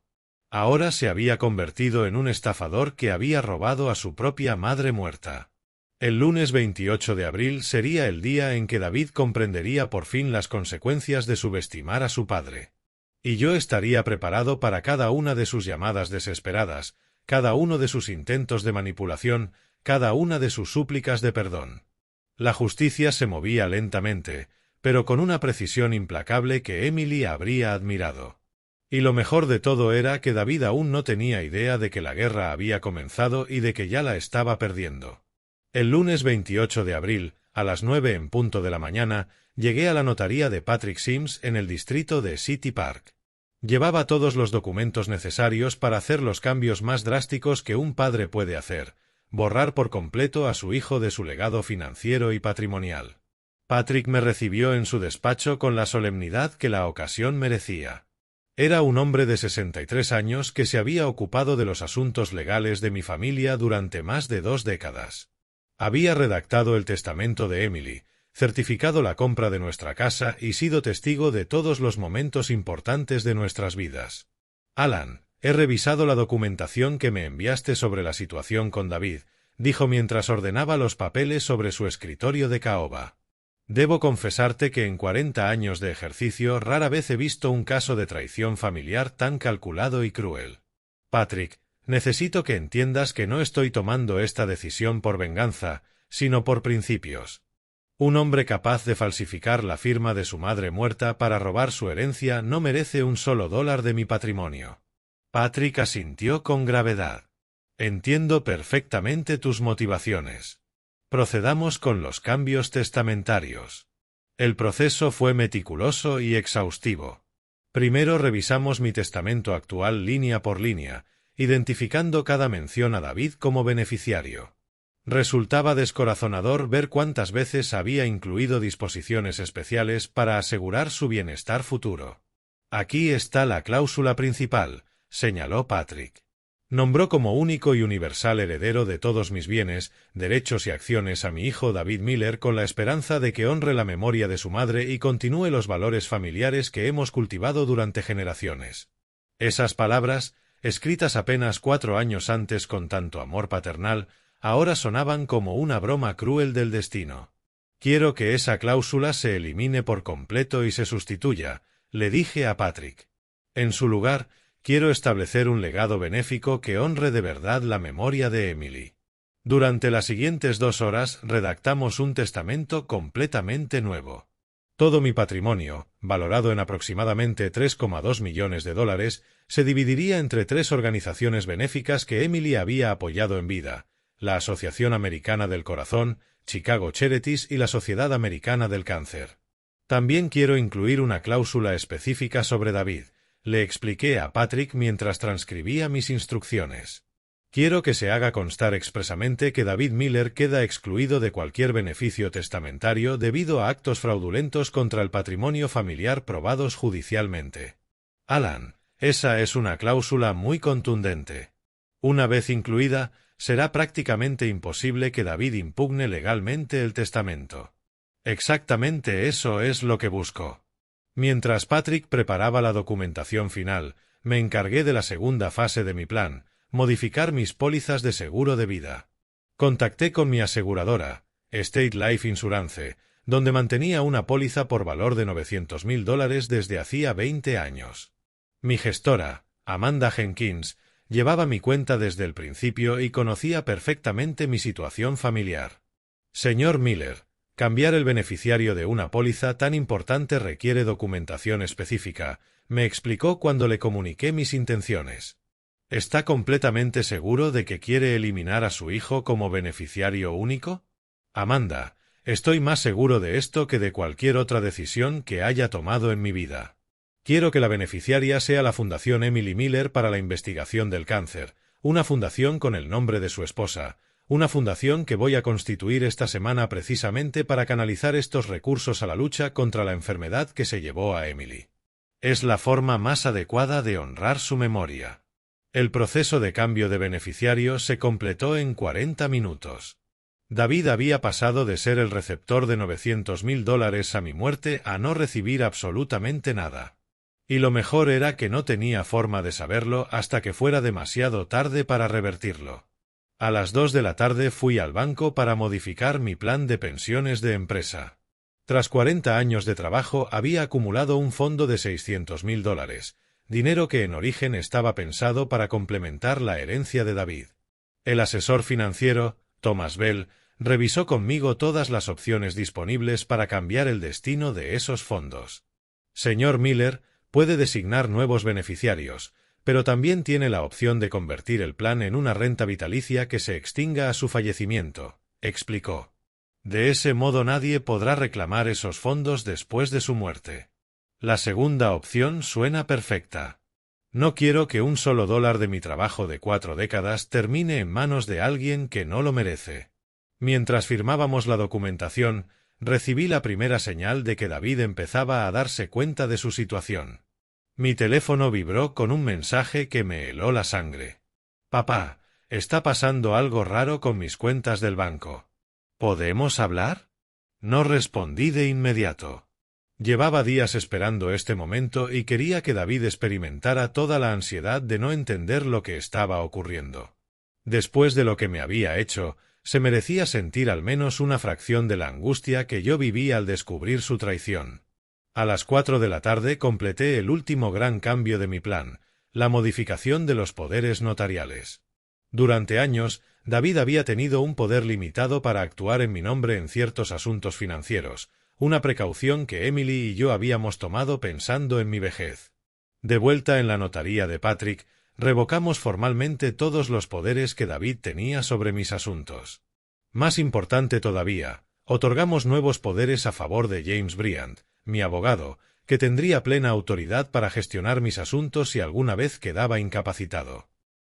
Speaker 1: Ahora se había convertido en un estafador que había robado a su propia madre muerta. El lunes 28 de abril sería el día en que David comprendería por fin las consecuencias de subestimar a su padre. Y yo estaría preparado para cada una de sus llamadas desesperadas, cada uno de sus intentos de manipulación, cada una de sus súplicas de perdón. La justicia se movía lentamente, pero con una precisión implacable que Emily habría admirado. Y lo mejor de todo era que David aún no tenía idea de que la guerra había comenzado y de que ya la estaba perdiendo. El lunes 28 de abril, a las 9 en punto de la mañana, llegué a la notaría de Patrick Sims en el distrito de City Park. Llevaba todos los documentos necesarios para hacer los cambios más drásticos que un padre puede hacer, borrar por completo a su hijo de su legado financiero y patrimonial. Patrick me recibió en su despacho con la solemnidad que la ocasión merecía. Era un hombre de 63 años que se había ocupado de los asuntos legales de mi familia durante más de 2 décadas. Había redactado el testamento de Emily, certificado la compra de nuestra casa y sido testigo de todos los momentos importantes de nuestras vidas. Alan, he revisado la documentación que me enviaste sobre la situación con David, dijo mientras ordenaba los papeles sobre su escritorio de caoba. Debo confesarte que en 40 años de ejercicio rara vez he visto un caso de traición familiar tan calculado y cruel. Patrick, necesito que entiendas que no estoy tomando esta decisión por venganza, sino por principios. Un hombre capaz de falsificar la firma de su madre muerta para robar su herencia no merece un solo dólar de mi patrimonio. Patrick asintió con gravedad. Entiendo perfectamente tus motivaciones. Procedamos con los cambios testamentarios. El proceso fue meticuloso y exhaustivo. Primero revisamos mi testamento actual línea por línea, identificando cada mención a David como beneficiario. Resultaba descorazonador ver cuántas veces había incluido disposiciones especiales para asegurar su bienestar futuro. Aquí está la cláusula principal, señaló Patrick. Nombró como único y universal heredero de todos mis bienes, derechos y acciones a mi hijo David Miller con la esperanza de que honre la memoria de su madre y continúe los valores familiares que hemos cultivado durante generaciones. Esas palabras, escritas apenas 4 años antes con tanto amor paternal, ahora sonaban como una broma cruel del destino. Quiero que esa cláusula se elimine por completo y se sustituya, le dije a Patrick. En su lugar, quiero establecer un legado benéfico que honre de verdad la memoria de Emily. Durante las siguientes 2 horas redactamos un testamento completamente nuevo. Todo mi patrimonio, valorado en aproximadamente 3,2 millones de dólares, se dividiría entre 3 organizaciones benéficas que Emily había apoyado en vida: la Asociación Americana del Corazón, Chicago Charities y la Sociedad Americana del Cáncer. También quiero incluir una cláusula específica sobre David, le expliqué a Patrick mientras transcribía mis instrucciones. Quiero que se haga constar expresamente que David Miller queda excluido de cualquier beneficio testamentario debido a actos fraudulentos contra el patrimonio familiar probados judicialmente. Alan, esa es una cláusula muy contundente. Una vez incluida, será prácticamente imposible que David impugne legalmente el testamento. Exactamente eso es lo que busco. Mientras Patrick preparaba la documentación final, me encargué de la segunda fase de mi plan, modificar mis pólizas de seguro de vida. Contacté con mi aseguradora, State Life Insurance, donde mantenía una póliza por valor de $900,000 desde hacía 20 años. Mi gestora, Amanda Jenkins, llevaba mi cuenta desde el principio y conocía perfectamente mi situación familiar. Señor Miller, cambiar el beneficiario de una póliza tan importante requiere documentación específica, me explicó cuando le comuniqué mis intenciones. ¿Está completamente seguro de que quiere eliminar a su hijo como beneficiario único? Amanda, estoy más seguro de esto que de cualquier otra decisión que haya tomado en mi vida. Quiero que la beneficiaria sea la Fundación Emily Miller para la investigación del cáncer, una fundación con el nombre de su esposa, una fundación que voy a constituir esta semana precisamente para canalizar estos recursos a la lucha contra la enfermedad que se llevó a Emily. Es la forma más adecuada de honrar su memoria. El proceso de cambio de beneficiario se completó en 40 minutos. David había pasado de ser el receptor de $900,000 a mi muerte a no recibir absolutamente nada. Y lo mejor era que no tenía forma de saberlo hasta que fuera demasiado tarde para revertirlo. A las 2 de la tarde fui al banco para modificar mi plan de pensiones de empresa. Tras 40 años de trabajo había acumulado un fondo de $600,000, dinero que en origen estaba pensado para complementar la herencia de David. El asesor financiero, Thomas Bell, revisó conmigo todas las opciones disponibles para cambiar el destino de esos fondos. Señor Miller, puede designar nuevos beneficiarios, pero también tiene la opción de convertir el plan en una renta vitalicia que se extinga a su fallecimiento, explicó. De ese modo nadie podrá reclamar esos fondos después de su muerte. La segunda opción suena perfecta. No quiero que un solo dólar de mi trabajo de 4 décadas termine en manos de alguien que no lo merece. Mientras firmábamos la documentación, recibí la primera señal de que David empezaba a darse cuenta de su situación. Mi teléfono vibró con un mensaje que me heló la sangre. Papá, está pasando algo raro con mis cuentas del banco. ¿Podemos hablar? No respondí de inmediato. Llevaba días esperando este momento y quería que David experimentara toda la ansiedad de no entender lo que estaba ocurriendo. Después de lo que me había hecho, se merecía sentir al menos una fracción de la angustia que yo viví al descubrir su traición. A las 4 de la tarde completé el último gran cambio de mi plan, la modificación de los poderes notariales. Durante años, David había tenido un poder limitado para actuar en mi nombre en ciertos asuntos financieros, una precaución que Emily y yo habíamos tomado pensando en mi vejez. De vuelta en la notaría de Patrick, revocamos formalmente todos los poderes que David tenía sobre mis asuntos. Más importante todavía, otorgamos nuevos poderes a favor de James Bryant, mi abogado, que tendría plena autoridad para gestionar mis asuntos si alguna vez quedaba incapacitado.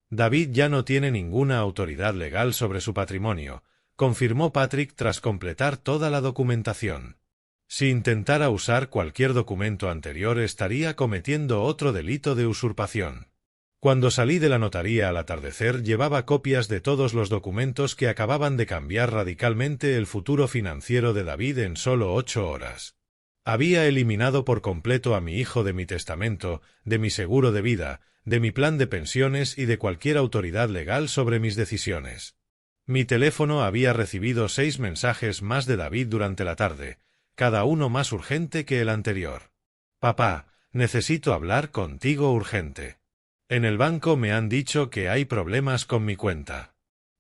Speaker 1: David ya no tiene ninguna autoridad legal sobre su patrimonio, confirmó Patrick tras completar toda la documentación. Si intentara usar cualquier documento anterior estaría cometiendo otro delito de usurpación. Cuando salí de la notaría al atardecer llevaba copias de todos los documentos que acababan de cambiar radicalmente el futuro financiero de David en solo 8 horas. Había eliminado por completo a mi hijo de mi testamento, de mi seguro de vida, de mi plan de pensiones y de cualquier autoridad legal sobre mis decisiones. Mi teléfono había recibido 6 mensajes más de David durante la tarde, cada uno más urgente que el anterior. Papá, necesito hablar contigo urgente. En el banco me han dicho que hay problemas con mi cuenta.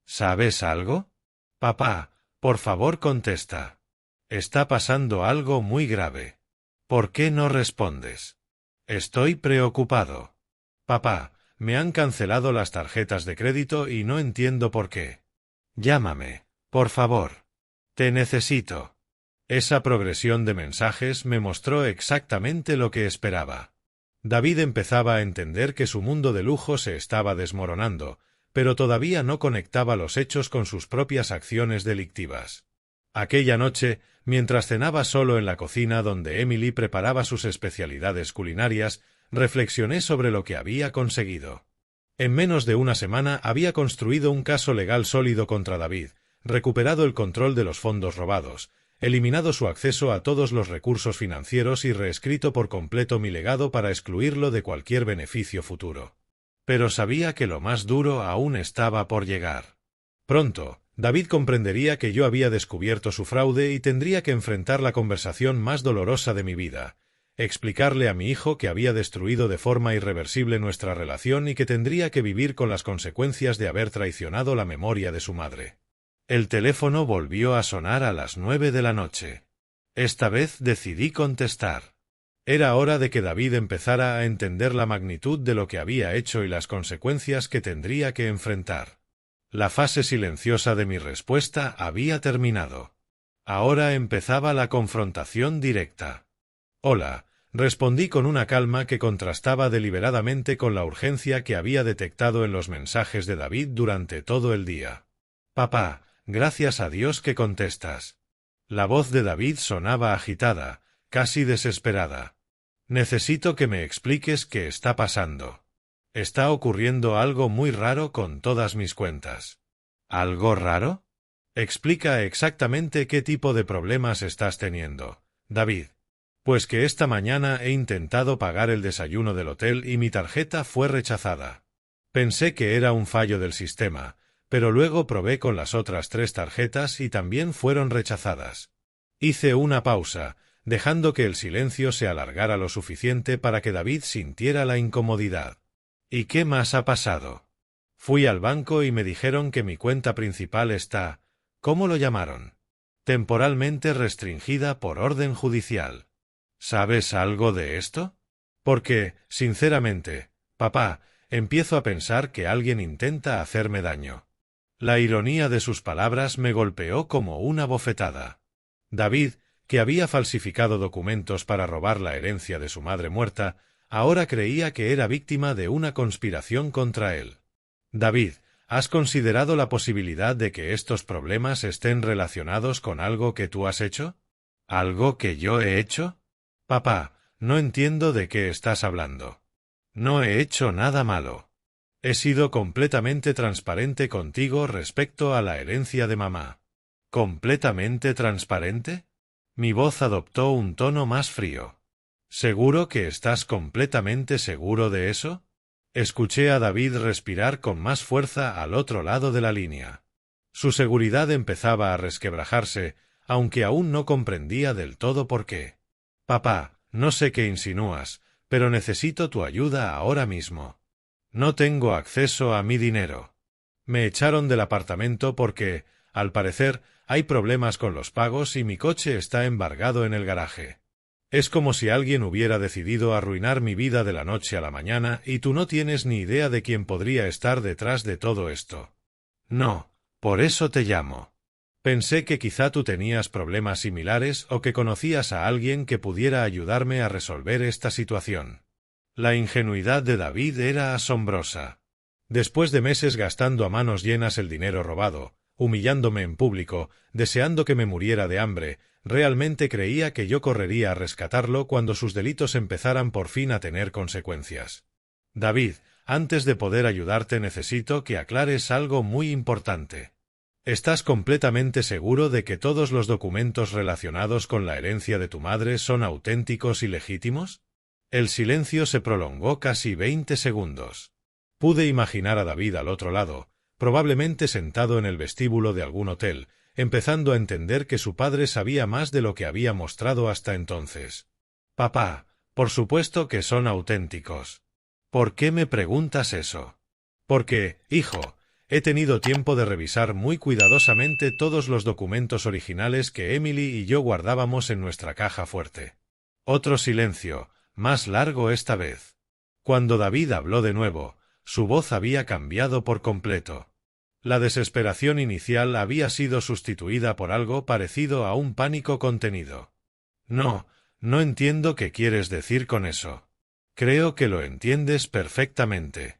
Speaker 1: ¿Sabes algo? Papá, por favor contesta. Está pasando algo muy grave. ¿Por qué no respondes? Estoy preocupado. Papá, me han cancelado las tarjetas de crédito y no entiendo por qué. Llámame, por favor. Te necesito. Esa progresión de mensajes me mostró exactamente lo que esperaba. David empezaba a entender que su mundo de lujo se estaba desmoronando, pero todavía no conectaba los hechos con sus propias acciones delictivas. Aquella noche, mientras cenaba solo en la cocina donde Emily preparaba sus especialidades culinarias, reflexioné sobre lo que había conseguido. En menos de una semana había construido un caso legal sólido contra David, recuperado el control de los fondos robados, eliminado su acceso a todos los recursos financieros y reescrito por completo mi legado para excluirlo de cualquier beneficio futuro. Pero sabía que lo más duro aún estaba por llegar. Pronto, David comprendería que yo había descubierto su fraude y tendría que enfrentar la conversación más dolorosa de mi vida, explicarle a mi hijo que había destruido de forma irreversible nuestra relación y que tendría que vivir con las consecuencias de haber traicionado la memoria de su madre. El teléfono volvió a sonar a las 9 de la noche. Esta vez decidí contestar. Era hora de que David empezara a entender la magnitud de lo que había hecho y las consecuencias que tendría que enfrentar. La fase silenciosa de mi respuesta había terminado. Ahora empezaba la confrontación directa. «Hola», respondí con una calma que contrastaba deliberadamente con la urgencia que había detectado en los mensajes de David durante todo el día. «Papá, gracias a Dios que contestas». La voz de David sonaba agitada, casi desesperada. «Necesito que me expliques qué está pasando. Está ocurriendo algo muy raro con todas mis cuentas». «¿Algo raro? Explica exactamente qué tipo de problemas estás teniendo, David». «Pues que esta mañana he intentado pagar el desayuno del hotel y mi tarjeta fue rechazada. Pensé que era un fallo del sistema, pero luego probé con las otras 3 tarjetas y también fueron rechazadas». Hice una pausa, dejando que el silencio se alargara lo suficiente para que David sintiera la incomodidad. «¿Y qué más ha pasado?» «Fui al banco y me dijeron que mi cuenta principal está, ¿cómo lo llamaron? Temporalmente restringida por orden judicial. ¿Sabes algo de esto? Porque, sinceramente, papá, empiezo a pensar que alguien intenta hacerme daño». La ironía de sus palabras me golpeó como una bofetada. David, que había falsificado documentos para robar la herencia de su madre muerta, ahora creía que era víctima de una conspiración contra él. «David, ¿has considerado la posibilidad de que estos problemas estén relacionados con algo que tú has hecho? ¿Algo que yo he hecho? Papá, no entiendo de qué estás hablando. No he hecho nada malo. He sido completamente transparente contigo respecto a la herencia de mamá». «¿Completamente transparente?» Mi voz adoptó un tono más frío. «¿Seguro que estás completamente seguro de eso?» Escuché a David respirar con más fuerza al otro lado de la línea. Su seguridad empezaba a resquebrajarse, aunque aún no comprendía del todo por qué. «Papá, no sé qué insinúas, pero necesito tu ayuda ahora mismo. No tengo acceso a mi dinero. Me echaron del apartamento porque, al parecer, hay problemas con los pagos y mi coche está embargado en el garaje. Es como si alguien hubiera decidido arruinar mi vida de la noche a la mañana y tú no tienes ni idea de quién podría estar detrás de todo esto. No, por eso te llamo. Pensé que quizá tú tenías problemas similares o que conocías a alguien que pudiera ayudarme a resolver esta situación». La ingenuidad de David era asombrosa. Después de meses gastando a manos llenas el dinero robado, humillándome en público, deseando que me muriera de hambre, realmente creía que yo correría a rescatarlo cuando sus delitos empezaran por fin a tener consecuencias. «David, antes de poder ayudarte necesito que aclares algo muy importante. ¿Estás completamente seguro de que todos los documentos relacionados con la herencia de tu madre son auténticos y legítimos?» El silencio se prolongó casi 20 segundos. Pude imaginar a David al otro lado, probablemente sentado en el vestíbulo de algún hotel, empezando a entender que su padre sabía más de lo que había mostrado hasta entonces. «Papá, por supuesto que son auténticos. ¿Por qué me preguntas eso?» «Porque, hijo, he tenido tiempo de revisar muy cuidadosamente todos los documentos originales que Emily y yo guardábamos en nuestra caja fuerte». Otro silencio, más largo esta vez. Cuando David habló de nuevo, su voz había cambiado por completo. La desesperación inicial había sido sustituida por algo parecido a un pánico contenido. «No, no entiendo qué quieres decir con eso». Creo que lo entiendes perfectamente.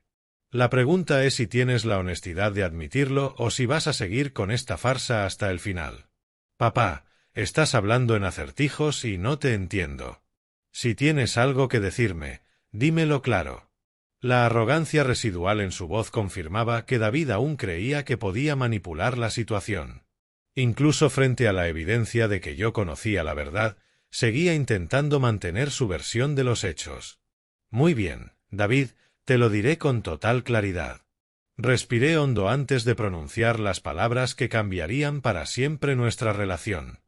Speaker 1: La pregunta es si tienes la honestidad de admitirlo o si vas a seguir con esta farsa hasta el final. Papá, estás hablando en acertijos y no te entiendo. Si tienes algo que decirme, dímelo claro. La arrogancia residual en su voz confirmaba que David aún creía que podía manipular la situación. Incluso frente a la evidencia de que yo conocía la verdad, seguía intentando mantener su versión de los hechos. Muy bien, David, te lo diré con total claridad. Respiré hondo antes de pronunciar las palabras que cambiarían para siempre nuestra relación.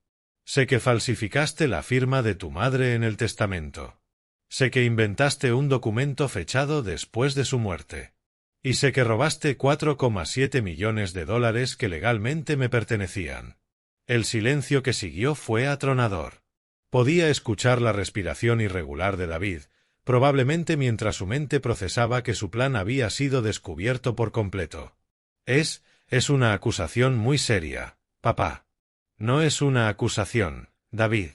Speaker 1: Sé que falsificaste la firma de tu madre en el testamento. Sé que inventaste un documento fechado después de su muerte. Y sé que robaste 4,7 millones de dólares que legalmente me pertenecían. El silencio que siguió fue atronador. Podía escuchar la respiración irregular de David, probablemente mientras su mente procesaba que su plan había sido descubierto por completo. Es una acusación muy seria, papá. No es una acusación, David.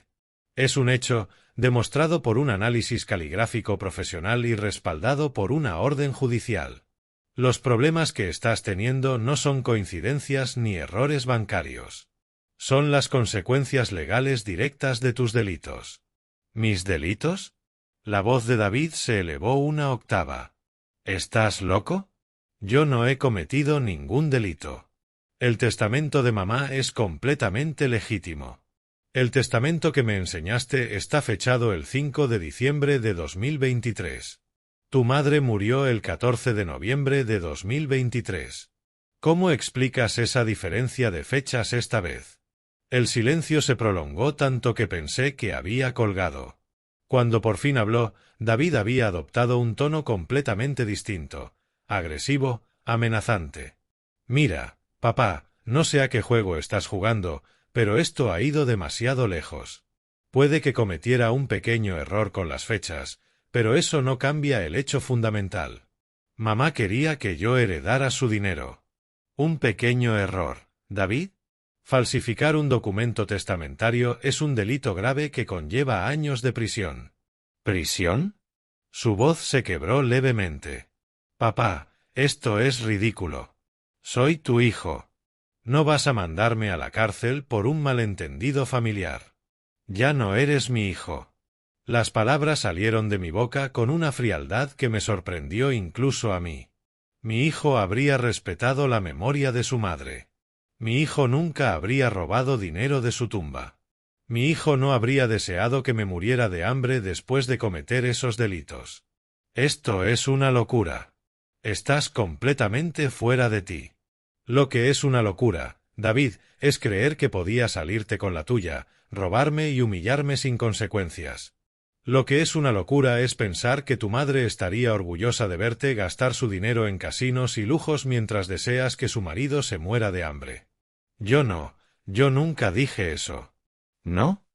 Speaker 1: Es un hecho, demostrado por un análisis caligráfico profesional y respaldado por una orden judicial. Los problemas que estás teniendo no son coincidencias ni errores bancarios. Son las consecuencias legales directas de tus delitos. ¿Mis delitos? La voz de David se elevó una octava. ¿Estás loco? Yo no he cometido ningún delito. El testamento de mamá es completamente legítimo. El testamento que me enseñaste está fechado el 5 de diciembre de 2023. Tu madre murió el 14 de noviembre de 2023. ¿Cómo explicas esa diferencia de fechas esta vez? El silencio se prolongó tanto que pensé que había colgado. Cuando por fin habló, David había adoptado un tono completamente distinto, agresivo, amenazante. Mira, papá, no sé a qué juego estás jugando, pero esto ha ido demasiado lejos. Puede que cometiera un pequeño error con las fechas, pero eso no cambia el hecho fundamental. Mamá quería que yo heredara su dinero. Un pequeño error, David. Falsificar un documento testamentario es un delito grave que conlleva años de prisión. ¿Prisión? Su voz se quebró levemente. Papá, esto es ridículo. Soy tu hijo. No vas a mandarme a la cárcel por un malentendido familiar. Ya no eres mi hijo. Las palabras salieron de mi boca con una frialdad que me sorprendió incluso a mí. Mi hijo habría respetado la memoria de su madre. Mi hijo nunca habría robado dinero de su tumba. Mi hijo no habría deseado que me muriera de hambre después de cometer esos delitos. Esto es una locura. Estás completamente fuera de ti. Lo que es una locura, David, es creer que podía salirte con la tuya, robarme y humillarme sin consecuencias. Lo que es una locura es pensar que tu madre estaría orgullosa de verte gastar su dinero en casinos y lujos mientras deseas que su marido se muera de hambre. Yo nunca dije eso. ¿No?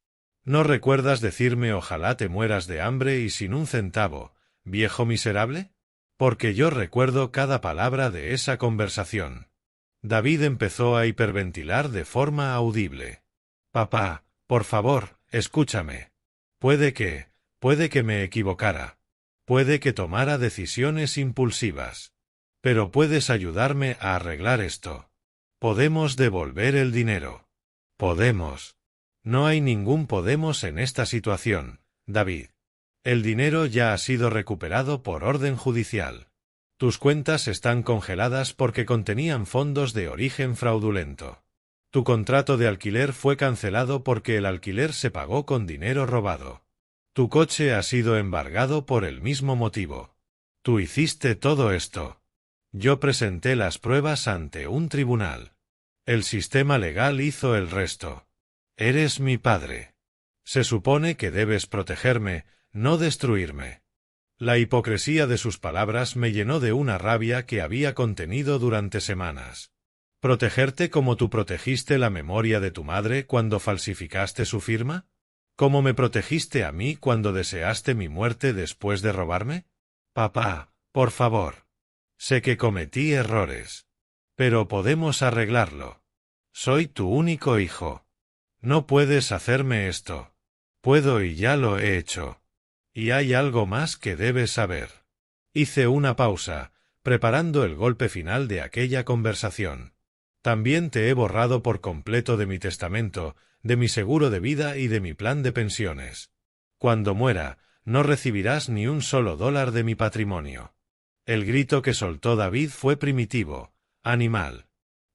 Speaker 1: ¿No recuerdas decirme ojalá te mueras de hambre y sin un centavo, viejo miserable? Porque yo recuerdo cada palabra de esa conversación. David empezó a hiperventilar de forma audible. Papá, por favor, escúchame. Puede que me equivocara. Puede que tomara decisiones impulsivas. Pero puedes ayudarme a arreglar esto. Podemos devolver el dinero. Podemos. No hay ningún podemos en esta situación, David. El dinero ya ha sido recuperado por orden judicial. Tus cuentas están congeladas porque contenían fondos de origen fraudulento. Tu contrato de alquiler fue cancelado porque el alquiler se pagó con dinero robado. Tu coche ha sido embargado por el mismo motivo. Tú hiciste todo esto. Yo presenté las pruebas ante un tribunal. El sistema legal hizo el resto. Eres mi padre. Se supone que debes protegerme, no destruirme. La hipocresía de sus palabras me llenó de una rabia que había contenido durante semanas. ¿Protegerte como tú protegiste la memoria de tu madre cuando falsificaste su firma? ¿Cómo me protegiste a mí cuando deseaste mi muerte después de robarme? Papá, por favor. Sé que cometí errores. Pero podemos arreglarlo. Soy tu único hijo. No puedes hacerme esto. Puedo y ya lo he hecho. Y hay algo más que debes saber. Hice una pausa, preparando el golpe final de aquella conversación. También te he borrado por completo de mi testamento, de mi seguro de vida y de mi plan de pensiones. Cuando muera, no recibirás ni un solo dólar de mi patrimonio. El grito que soltó David fue primitivo, animal.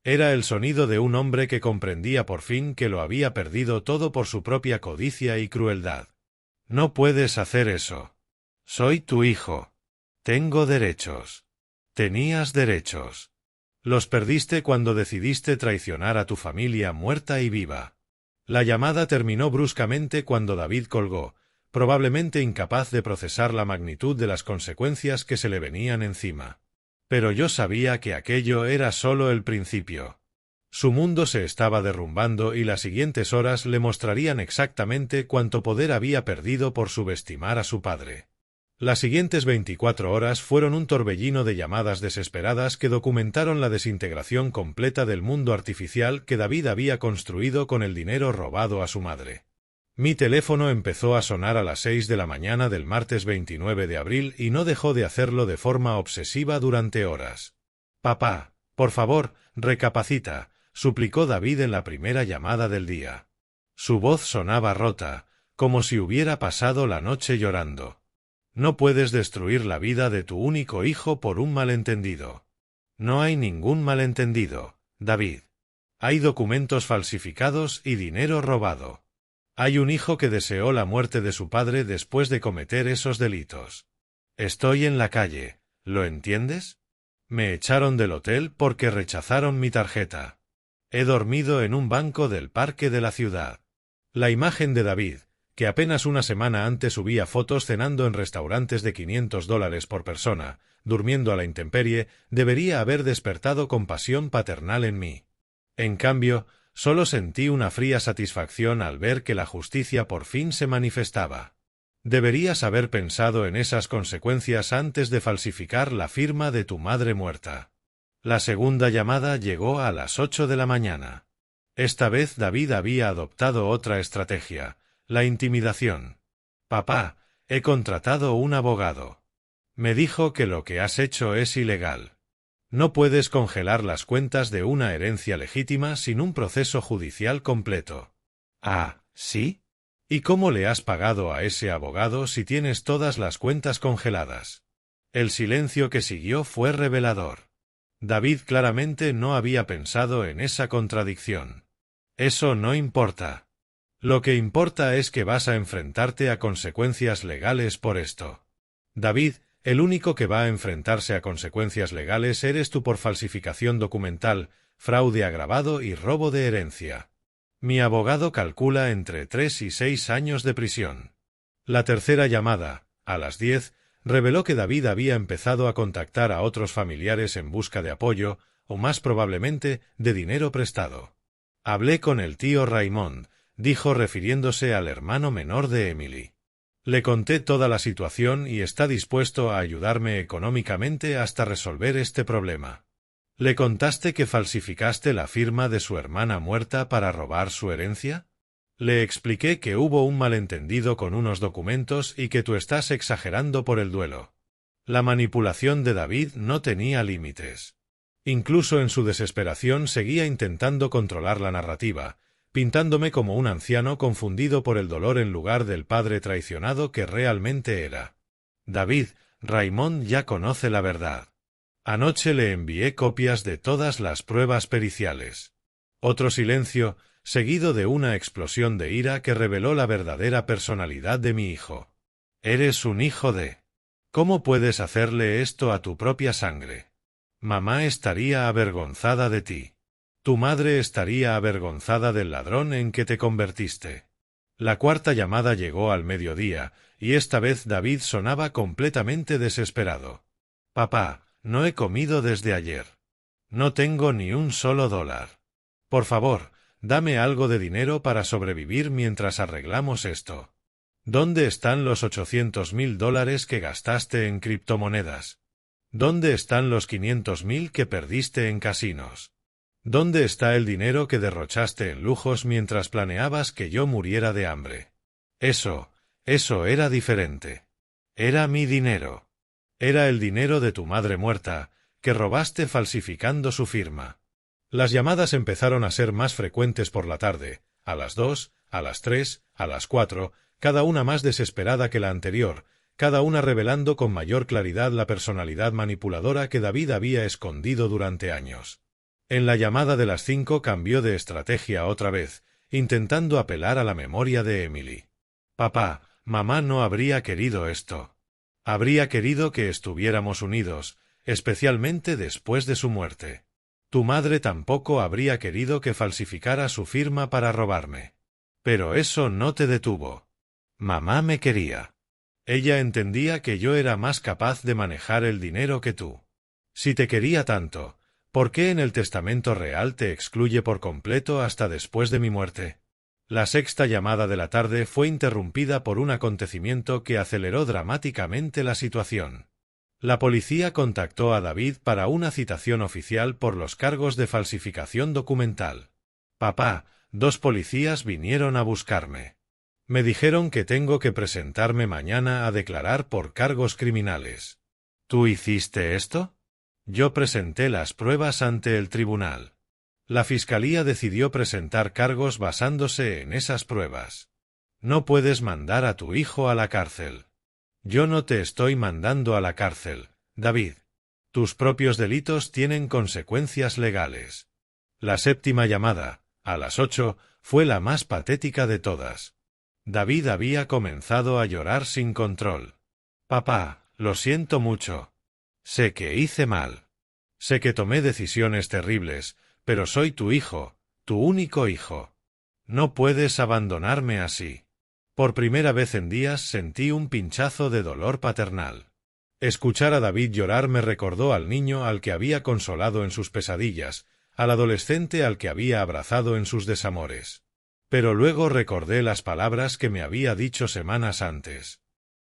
Speaker 1: Era el sonido de un hombre que comprendía por fin que lo había perdido todo por su propia codicia y crueldad. No puedes hacer eso. Soy tu hijo. Tengo derechos. Tenías derechos. Los perdiste cuando decidiste traicionar a tu familia muerta y viva. La llamada terminó bruscamente cuando David colgó, probablemente incapaz de procesar la magnitud de las consecuencias que se le venían encima. Pero yo sabía que aquello era solo el principio. Su mundo se estaba derrumbando y las siguientes horas le mostrarían exactamente cuánto poder había perdido por subestimar a su padre. Las siguientes 24 horas fueron un torbellino de llamadas desesperadas que documentaron la desintegración completa del mundo artificial que David había construido con el dinero robado a su madre. Mi teléfono empezó a sonar a las 6 de la mañana del martes 29 de abril y no dejó de hacerlo de forma obsesiva durante horas. «Papá, por favor, recapacita», suplicó David en la primera llamada del día. Su voz sonaba rota, como si hubiera pasado la noche llorando. «No puedes destruir la vida de tu único hijo por un malentendido». «No hay ningún malentendido, David. Hay documentos falsificados y dinero robado. Hay un hijo que deseó la muerte de su padre después de cometer esos delitos. Estoy en la calle, ¿lo entiendes? Me echaron del hotel porque rechazaron mi tarjeta. He dormido en un banco del parque de la ciudad». La imagen de David, que apenas una semana antes subía fotos cenando en restaurantes de $500 por persona, durmiendo a la intemperie, debería haber despertado compasión paternal en mí. En cambio, solo sentí una fría satisfacción al ver que la justicia por fin se manifestaba. Deberías haber pensado en esas consecuencias antes de falsificar la firma de tu madre muerta. La segunda llamada llegó a las 8 de la mañana. Esta vez David había adoptado otra estrategia, la intimidación. «Papá, he contratado un abogado. Me dijo que lo que has hecho es ilegal. No puedes congelar las cuentas de una herencia legítima sin un proceso judicial completo». «Ah, ¿sí? ¿Y cómo le has pagado a ese abogado si tienes todas las cuentas congeladas?» El silencio que siguió fue revelador. David claramente no había pensado en esa contradicción. «Eso no importa. Lo que importa es que vas a enfrentarte a consecuencias legales por esto. David, el único que va a enfrentarse a consecuencias legales eres tú por falsificación documental, fraude agravado y robo de herencia. Mi abogado calcula entre 3 y 6 años de prisión». La tercera llamada, a las 10, reveló que David había empezado a contactar a otros familiares en busca de apoyo, o más probablemente, de dinero prestado. «Hablé con el tío Raymond», dijo refiriéndose al hermano menor de Emily. «Le conté toda la situación y está dispuesto a ayudarme económicamente hasta resolver este problema». «¿Le contaste que falsificaste la firma de su hermana muerta para robar su herencia?» «Le expliqué que hubo un malentendido con unos documentos y que tú estás exagerando por el duelo». La manipulación de David no tenía límites. Incluso en su desesperación seguía intentando controlar la narrativa, pintándome como un anciano confundido por el dolor en lugar del padre traicionado que realmente era. «David, Raymond ya conoce la verdad. Anoche le envié copias de todas las pruebas periciales». Otro silencio, seguido de una explosión de ira que reveló la verdadera personalidad de mi hijo. «Eres un hijo de... ¿Cómo puedes hacerle esto a tu propia sangre? Mamá estaría avergonzada de ti. Tu madre estaría avergonzada del ladrón en que te convertiste». La cuarta llamada llegó al mediodía, y esta vez David sonaba completamente desesperado. «Papá, no he comido desde ayer. No tengo ni un solo dólar. Por favor, dame algo de dinero para sobrevivir mientras arreglamos esto. ¿Dónde están los $800.000 que gastaste en criptomonedas? ¿Dónde están los 500.000 que perdiste en casinos? ¿Dónde está el dinero que derrochaste en lujos mientras planeabas que yo muriera de hambre? Eso era diferente». Era mi dinero. Era el dinero de tu madre muerta, que robaste falsificando su firma. Las llamadas empezaron a ser más frecuentes por la tarde, a las 2, a las 3, a las 4, cada una más desesperada que la anterior, cada una revelando con mayor claridad la personalidad manipuladora que David había escondido durante años. En la llamada de las 5 cambió de estrategia otra vez, intentando apelar a la memoria de Emily. Papá, mamá no habría querido esto. Habría querido que estuviéramos unidos, especialmente después de su muerte. Tu madre tampoco habría querido que falsificara su firma para robarme. Pero eso no te detuvo. Mamá me quería. Ella entendía que yo era más capaz de manejar el dinero que tú. Si te quería tanto, ¿por qué en el testamento real te excluye por completo hasta después de mi muerte? La sexta llamada de la tarde fue interrumpida por un acontecimiento que aceleró dramáticamente la situación. La policía contactó a David para una citación oficial por los cargos de falsificación documental. Papá, 2 policías vinieron a buscarme. Me dijeron que tengo que presentarme mañana a declarar por cargos criminales. ¿Tú hiciste esto? Yo presenté las pruebas ante el tribunal. La fiscalía decidió presentar cargos basándose en esas pruebas. No puedes mandar a tu hijo a la cárcel. Yo no te estoy mandando a la cárcel, David. Tus propios delitos tienen consecuencias legales. La séptima llamada, a las 8, fue la más patética de todas. David había comenzado a llorar sin control. Papá, lo siento mucho. Sé que hice mal. Sé que tomé decisiones terribles, pero soy tu hijo, tu único hijo. No puedes abandonarme así. Por primera vez en días sentí un pinchazo de dolor paternal. Escuchar a David llorar me recordó al niño al que había consolado en sus pesadillas, al adolescente al que había abrazado en sus desamores. Pero luego recordé las palabras que me había dicho semanas antes.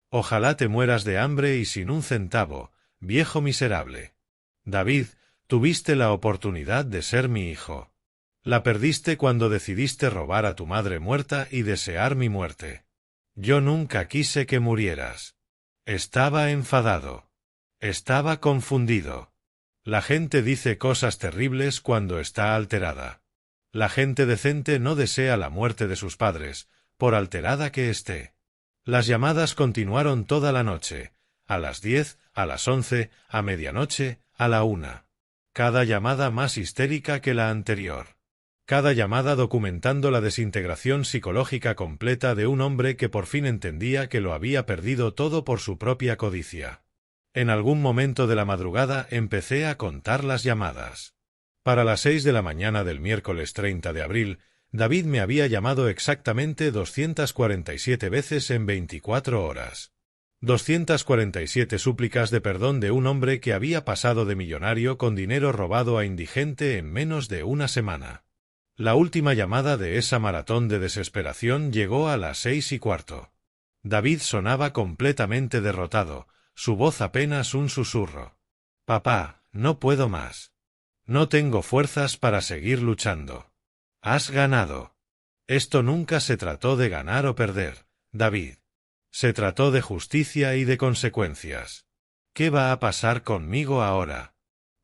Speaker 1: Ojalá te mueras de hambre y sin un centavo, viejo miserable. David, tuviste la oportunidad de ser mi hijo. La perdiste cuando decidiste robar a tu madre muerta y desear mi muerte. Yo nunca quise que murieras. Estaba enfadado. Estaba confundido. La gente dice cosas terribles cuando está alterada. La gente decente no desea la muerte de sus padres, por alterada que esté. Las llamadas continuaron toda la noche, a las 10, a las 11, a medianoche, a la 1. Cada llamada más histérica que la anterior. Cada llamada documentando la desintegración psicológica completa de un hombre que por fin entendía que lo había perdido todo por su propia codicia. En algún momento de la madrugada empecé a contar las llamadas. Para las 6 de la mañana del miércoles 30 de abril, David me había llamado exactamente 247 veces en 24 horas. 247 súplicas de perdón de un hombre que había pasado de millonario con dinero robado a indigente en menos de una semana. La última llamada de esa maratón de desesperación llegó a las 6:15. David sonaba completamente derrotado, su voz apenas un susurro. Papá, no puedo más. No tengo fuerzas para seguir luchando. Has ganado. Esto nunca se trató de ganar o perder, David. Se trató de justicia y de consecuencias. ¿Qué va a pasar conmigo ahora?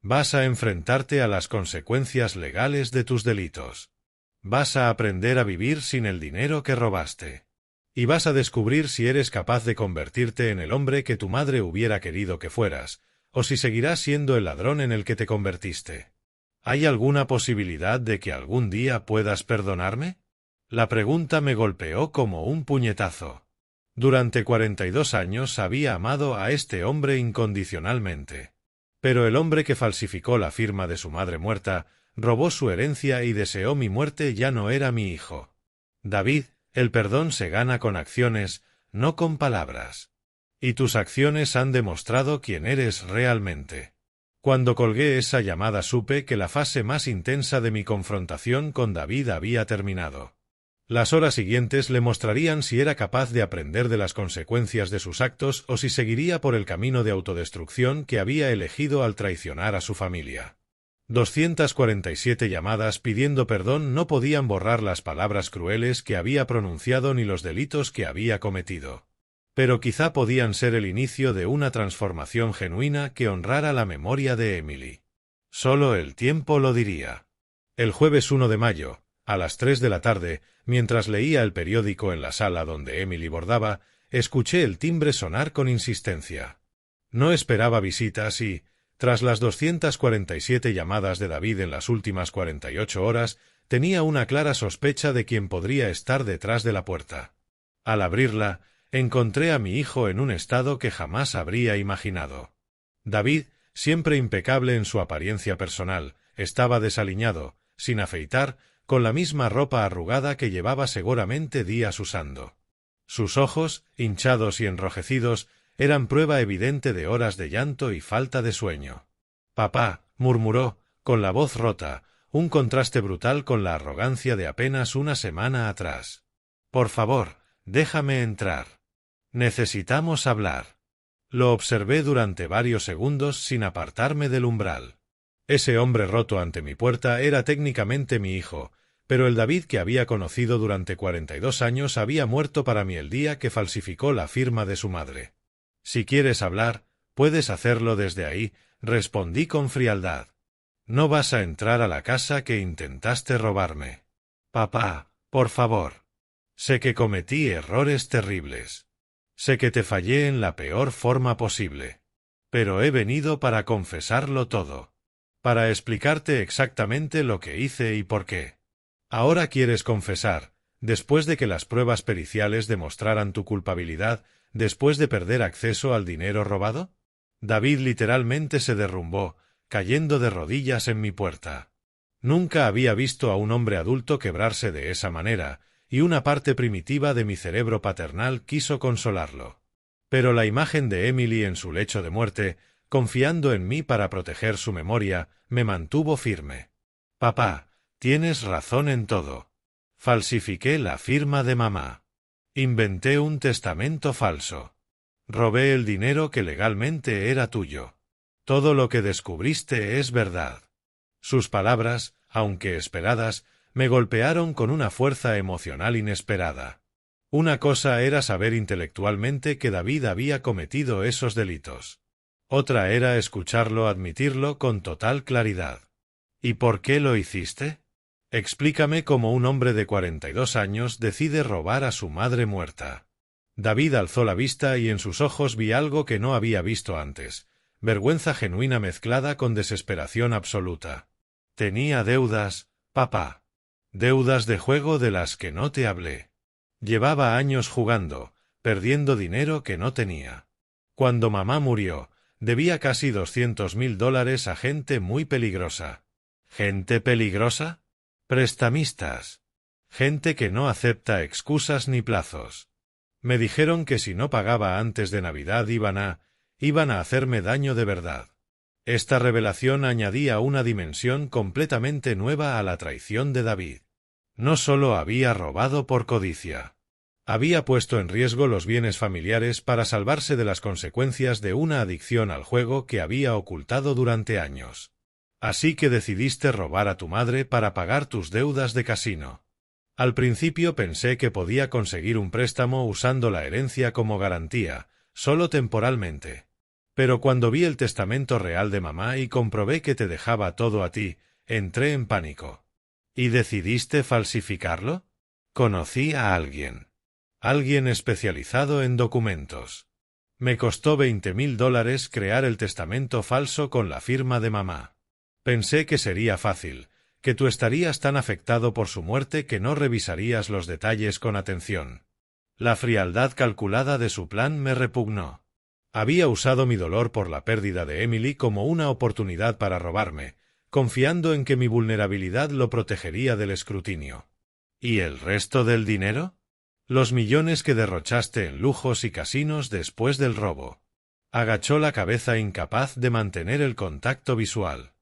Speaker 1: Vas a enfrentarte a las consecuencias legales de tus delitos. Vas a aprender a vivir sin el dinero que robaste. Y vas a descubrir si eres capaz de convertirte en el hombre que tu madre hubiera querido que fueras, o si seguirás siendo el ladrón en el que te convertiste. ¿Hay alguna posibilidad de que algún día puedas perdonarme? La pregunta me golpeó como un puñetazo. Durante 42 años había amado a este hombre incondicionalmente. Pero el hombre que falsificó la firma de su madre muerta, robó su herencia y deseó mi muerte ya no era mi hijo. David, el perdón se gana con acciones, no con palabras. Y tus acciones han demostrado quién eres realmente. Cuando colgué esa llamada supe que la fase más intensa de mi confrontación con David había terminado. Las horas siguientes le mostrarían si era capaz de aprender de las consecuencias de sus actos o si seguiría por el camino de autodestrucción que había elegido al traicionar a su familia. 247 llamadas pidiendo perdón no podían borrar las palabras crueles que había pronunciado ni los delitos que había cometido. pero quizá podían ser el inicio de una transformación genuina que honrara la memoria de Emily. Solo el tiempo lo diría. El jueves 1 de mayo, a las 3 de la tarde, mientras leía el periódico en la sala donde Emily bordaba, escuché el timbre sonar con insistencia. No esperaba visitas y, tras las 247 llamadas de David en las últimas 48 horas, tenía una clara sospecha de quién podría estar detrás de la puerta. Al abrirla, encontré a mi hijo en un estado que jamás habría imaginado. David, siempre impecable en su apariencia personal, estaba desaliñado, sin afeitar, con la misma ropa arrugada que llevaba seguramente días usando. Sus ojos, hinchados y enrojecidos, eran prueba evidente de horas de llanto y falta de sueño. «Papá», murmuró, con la voz rota, un contraste brutal con la arrogancia de apenas una semana atrás. «Por favor, déjame entrar. Necesitamos hablar». Lo observé durante varios segundos sin apartarme del umbral. Ese hombre roto ante mi puerta era técnicamente mi hijo, pero el David que había conocido durante 42 años había muerto para mí el día que falsificó la firma de su madre. «Si quieres hablar, puedes hacerlo desde ahí», respondí con frialdad. «No vas a entrar a la casa que intentaste robarme. Papá, por favor. Sé que cometí errores terribles. Sé que te fallé en la peor forma posible. Pero he venido para confesarlo todo. Para explicarte exactamente lo que hice y por qué. Ahora quieres confesar, después de que las pruebas periciales demostraran tu culpabilidad, después de perder acceso al dinero robado». David literalmente se derrumbó, cayendo de rodillas en mi puerta. Nunca había visto a un hombre adulto quebrarse de esa manera, y una parte primitiva de mi cerebro paternal quiso consolarlo. Pero la imagen de Emily en su lecho de muerte, confiando en mí para proteger su memoria, me mantuvo firme. «Papá, tienes razón en todo. Falsifiqué la firma de mamá. Inventé un testamento falso. Robé el dinero que legalmente era tuyo. Todo lo que descubriste es verdad». Sus palabras, aunque esperadas, me golpearon con una fuerza emocional inesperada. Una cosa era saber intelectualmente que David había cometido esos delitos. Otra era escucharlo admitirlo con total claridad. «¿Y por qué lo hiciste? Explícame cómo un hombre de 42 años decide robar a su madre muerta». David alzó la vista y en sus ojos vi algo que no había visto antes, vergüenza genuina mezclada con desesperación absoluta. «Tenía deudas, papá. Deudas de juego de las que no te hablé. Llevaba años jugando, perdiendo dinero que no tenía. Cuando mamá murió, debía casi $200.000 a gente muy peligrosa». «¿Gente peligrosa?» «Prestamistas. Gente que no acepta excusas ni plazos. Me dijeron que si no pagaba antes de Navidad iban a hacerme daño de verdad». Esta revelación añadía una dimensión completamente nueva a la traición de David. No solo había robado por codicia. Había puesto en riesgo los bienes familiares para salvarse de las consecuencias de una adicción al juego que había ocultado durante años. «Así que decidiste robar a tu madre para pagar tus deudas de casino». Al principio pensé que podía conseguir un préstamo usando la herencia como garantía, solo temporalmente. Pero cuando vi el testamento real de mamá y comprobé que te dejaba todo a ti, entré en pánico. «¿Y decidiste falsificarlo?» «Conocí a alguien. Alguien especializado en documentos. Me costó $20.000 crear el testamento falso con la firma de mamá. Pensé que sería fácil, que tú estarías tan afectado por su muerte que no revisarías los detalles con atención. La frialdad calculada de su plan me repugnó. Había usado mi dolor por la pérdida de Emily como una oportunidad para robarme, confiando en que mi vulnerabilidad lo protegería del escrutinio. ¿Y el resto del dinero? Los millones que derrochaste en lujos y casinos después del robo». Agachó la cabeza incapaz de mantener el contacto visual.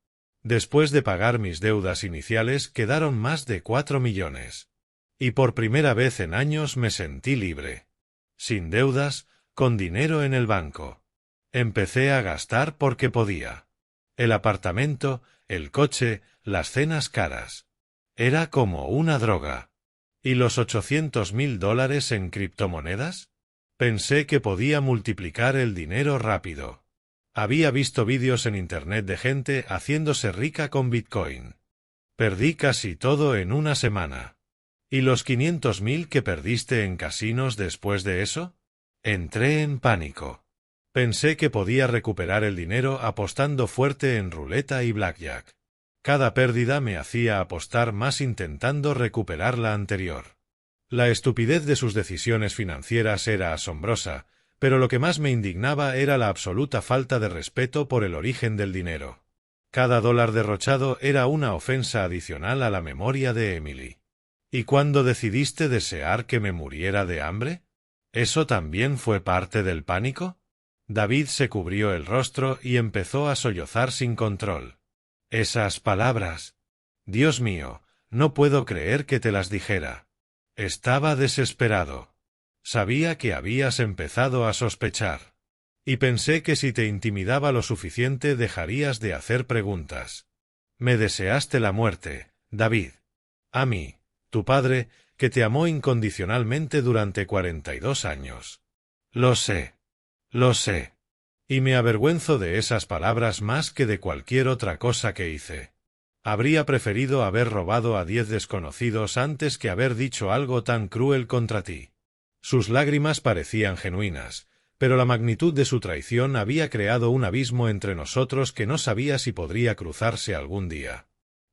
Speaker 1: «Después de pagar mis deudas iniciales quedaron más de 4 millones. Y por primera vez en años me sentí libre. Sin deudas, con dinero en el banco. Empecé a gastar porque podía. El apartamento, el coche, las cenas caras. Era como una droga. ¿Y los $800.000 en criptomonedas? Pensé que podía multiplicar el dinero rápido. Había visto vídeos en internet de gente haciéndose rica con Bitcoin. Perdí casi todo en una semana. ¿Y los 500.000 que perdiste en casinos después de eso? Entré en pánico. Pensé que podía recuperar el dinero apostando fuerte en ruleta y blackjack. Cada pérdida me hacía apostar más intentando recuperar la anterior. La estupidez de sus decisiones financieras era asombrosa, pero lo que más me indignaba era la absoluta falta de respeto por el origen del dinero. Cada dólar derrochado era una ofensa adicional a la memoria de Emily. ¿Y cuándo decidiste desear que me muriera de hambre? ¿Eso también fue parte del pánico? David se cubrió el rostro y empezó a sollozar sin control. Esas palabras. Dios mío, no puedo creer que te las dijera. Estaba desesperado. Sabía que habías empezado a sospechar. Y pensé que si te intimidaba lo suficiente dejarías de hacer preguntas. Me deseaste la muerte, David. A mí, tu padre, que te amó incondicionalmente durante 42 años. Lo sé. Lo sé. Y me avergüenzo de esas palabras más que de cualquier otra cosa que hice. Habría preferido haber robado a 10 desconocidos antes que haber dicho algo tan cruel contra ti. Sus lágrimas parecían genuinas, pero la magnitud de su traición había creado un abismo entre nosotros que no sabía si podría cruzarse algún día.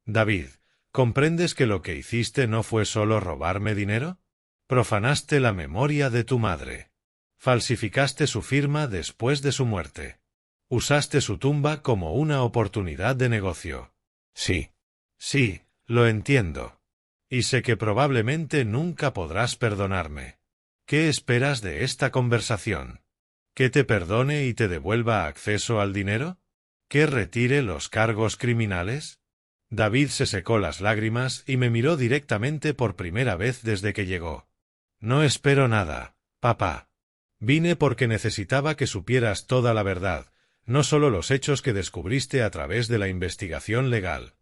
Speaker 1: David, ¿comprendes que lo que hiciste no fue solo robarme dinero? Profanaste la memoria de tu madre. Falsificaste su firma después de su muerte. Usaste su tumba como una oportunidad de negocio. Sí. Sí, lo entiendo. Y sé que probablemente nunca podrás perdonarme. ¿Qué esperas de esta conversación? ¿Que te perdone y te devuelva acceso al dinero? ¿Que retire los cargos criminales? David se secó las lágrimas y me miró directamente por primera vez desde que llegó. No espero nada, papá. Vine porque necesitaba que supieras toda la verdad, no solo los hechos que descubriste a través de la investigación legal.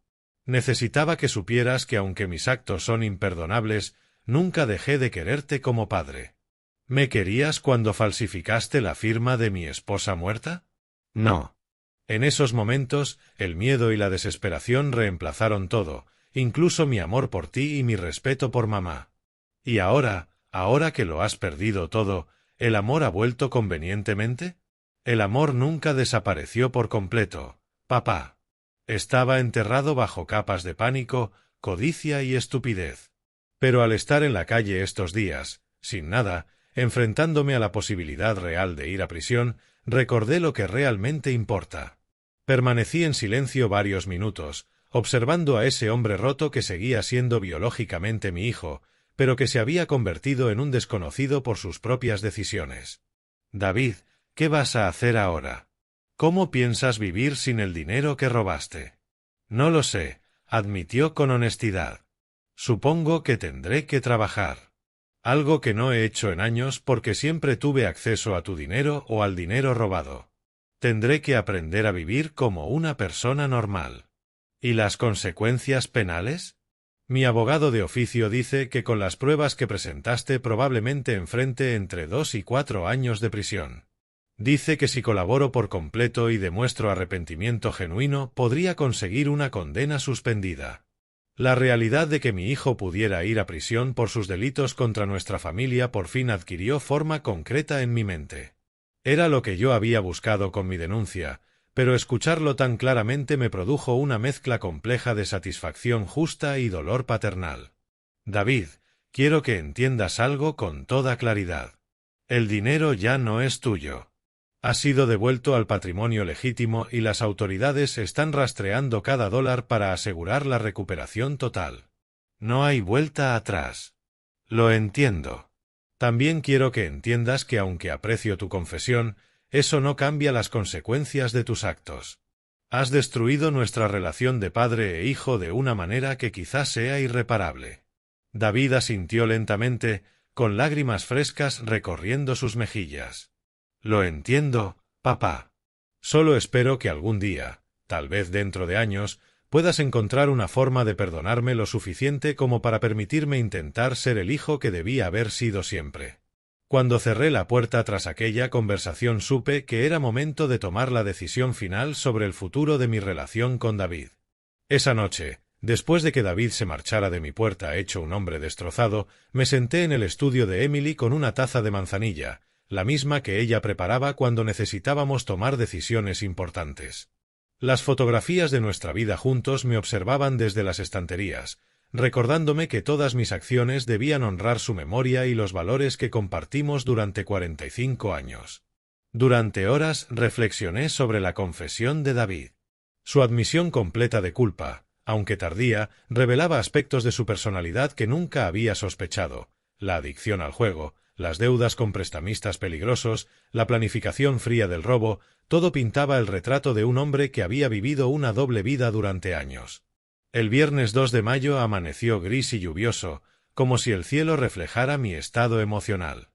Speaker 1: Necesitaba que supieras que aunque mis actos son imperdonables, nunca dejé de quererte como padre. ¿Me querías cuando falsificaste la firma de mi esposa muerta? No. En esos momentos, el miedo y la desesperación reemplazaron todo, incluso mi amor por ti y mi respeto por mamá. Y ahora que lo has perdido todo, ¿el amor ha vuelto convenientemente? El amor nunca desapareció por completo, papá. Estaba enterrado bajo capas de pánico, codicia y estupidez. Pero al estar en la calle estos días, sin nada, enfrentándome a la posibilidad real de ir a prisión, recordé lo que realmente importa. Permanecí en silencio varios minutos, observando a ese hombre roto que seguía siendo biológicamente mi hijo, pero que se había convertido en un desconocido por sus propias decisiones. David, ¿qué vas a hacer ahora? ¿Cómo piensas vivir sin el dinero que robaste? No lo sé, admitió con honestidad. Supongo que tendré que trabajar. Algo que no he hecho en años porque siempre tuve acceso a tu dinero o al dinero robado. Tendré que aprender a vivir como una persona normal. ¿Y las consecuencias penales? Mi abogado de oficio dice que con las pruebas que presentaste probablemente enfrente entre 2 y 4 años de prisión. Dice que si colaboro por completo y demuestro arrepentimiento genuino, podría conseguir una condena suspendida. La realidad de que mi hijo pudiera ir a prisión por sus delitos contra nuestra familia por fin adquirió forma concreta en mi mente. Era lo que yo había buscado con mi denuncia, pero escucharlo tan claramente me produjo una mezcla compleja de satisfacción justa y dolor paternal. David, quiero que entiendas algo con toda claridad. El dinero ya no es tuyo. Ha sido devuelto al patrimonio legítimo y las autoridades están rastreando cada dólar para asegurar la recuperación total. No hay vuelta atrás. Lo entiendo. También quiero que entiendas que aunque aprecio tu confesión, eso no cambia las consecuencias de tus actos. Has destruido nuestra relación de padre e hijo de una manera que quizás sea irreparable. David asintió lentamente, con lágrimas frescas recorriendo sus mejillas. Lo entiendo, papá. Solo espero que algún día, tal vez dentro de años, puedas encontrar una forma de perdonarme lo suficiente como para permitirme intentar ser el hijo que debía haber sido siempre. Cuando cerré la puerta tras aquella conversación supe que era momento de tomar la decisión final sobre el futuro de mi relación con David. Esa noche, después de que David se marchara de mi puerta hecho un hombre destrozado, me senté en el estudio de Emily con una taza de manzanilla, la misma que ella preparaba cuando necesitábamos tomar decisiones importantes. Las fotografías de nuestra vida juntos me observaban desde las estanterías, recordándome que todas mis acciones debían honrar su memoria y los valores que compartimos durante 45 años. Durante horas reflexioné sobre la confesión de David. Su admisión completa de culpa, aunque tardía, revelaba aspectos de su personalidad que nunca había sospechado: la adicción al juego, las deudas con prestamistas peligrosos, la planificación fría del robo. Todo pintaba el retrato de un hombre que había vivido una doble vida durante años. El viernes 2 de mayo amaneció gris y lluvioso, como si el cielo reflejara mi estado emocional.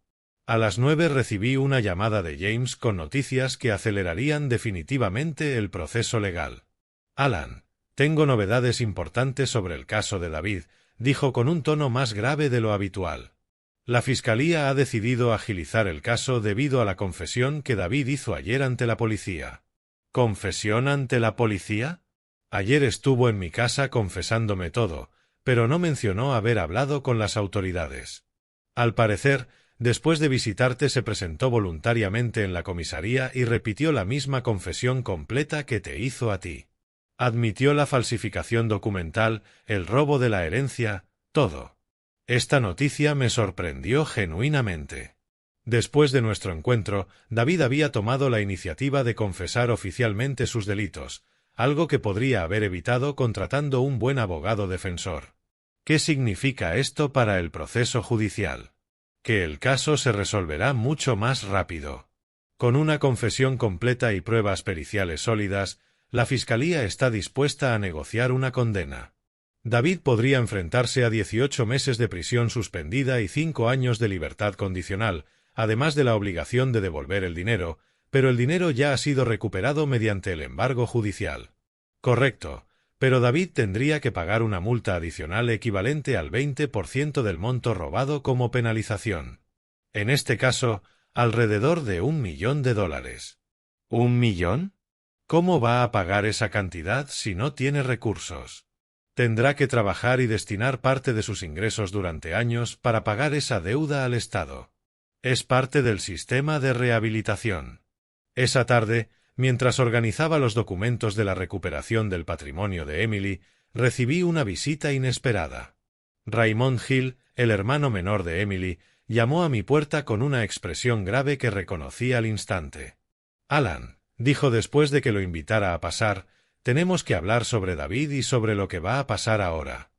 Speaker 1: A las 9 recibí una llamada de James con noticias que acelerarían definitivamente el proceso legal. «Alan, tengo novedades importantes sobre el caso de David», dijo con un tono más grave de lo habitual. La Fiscalía ha decidido agilizar el caso debido a la confesión que David hizo ayer ante la policía. ¿Confesión ante la policía? Ayer estuvo en mi casa confesándome todo, pero no mencionó haber hablado con las autoridades. Al parecer, después de visitarte se presentó voluntariamente en la comisaría y repitió la misma confesión completa que te hizo a ti. Admitió la falsificación documental, el robo de la herencia, todo. Esta noticia me sorprendió genuinamente. Después de nuestro encuentro, David había tomado la iniciativa de confesar oficialmente sus delitos, algo que podría haber evitado contratando un buen abogado defensor. ¿Qué significa esto para el proceso judicial? Que el caso se resolverá mucho más rápido. Con una confesión completa y pruebas periciales sólidas, la Fiscalía está dispuesta a negociar una condena. David podría enfrentarse a 18 meses de prisión suspendida y 5 años de libertad condicional, además de la obligación de devolver el dinero, pero el dinero ya ha sido recuperado mediante el embargo judicial. Correcto, pero David tendría que pagar una multa adicional equivalente al 20% del monto robado como penalización. En este caso, alrededor de $1 millón. ¿1 millón? ¿Cómo va a pagar esa cantidad si no tiene recursos? Tendrá que trabajar y destinar parte de sus ingresos durante años para pagar esa deuda al Estado. Es parte del sistema de rehabilitación. Esa tarde, mientras organizaba los documentos de la recuperación del patrimonio de Emily, recibí una visita inesperada. Raymond Hill, el hermano menor de Emily, llamó a mi puerta con una expresión grave que reconocí al instante. «Alan», dijo después de que lo invitara a pasar, «tenemos que hablar sobre David y sobre lo que va a pasar ahora».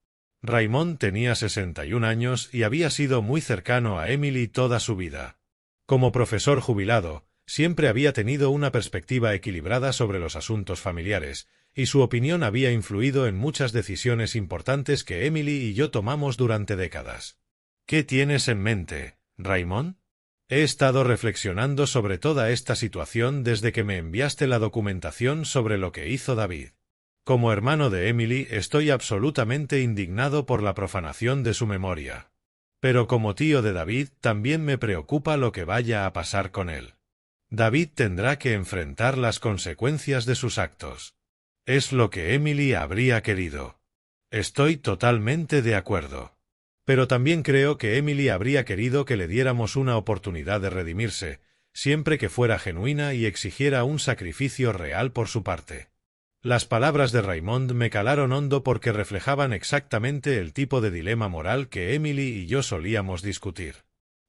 Speaker 1: Raymond tenía 61 años y había sido muy cercano a Emily toda su vida. Como profesor jubilado, siempre había tenido una perspectiva equilibrada sobre los asuntos familiares, y su opinión había influido en muchas decisiones importantes que Emily y yo tomamos durante décadas. «¿Qué tienes en mente, Raymond?» «He estado reflexionando sobre toda esta situación desde que me enviaste la documentación sobre lo que hizo David. Como hermano de Emily estoy absolutamente indignado por la profanación de su memoria. Pero como tío de David también me preocupa lo que vaya a pasar con él. David tendrá que enfrentar las consecuencias de sus actos. Es lo que Emily habría querido. Estoy totalmente de acuerdo. Pero también creo que Emily habría querido que le diéramos una oportunidad de redimirse, siempre que fuera genuina y exigiera un sacrificio real por su parte». Las palabras de Raymond me calaron hondo porque reflejaban exactamente el tipo de dilema moral que Emily y yo solíamos discutir.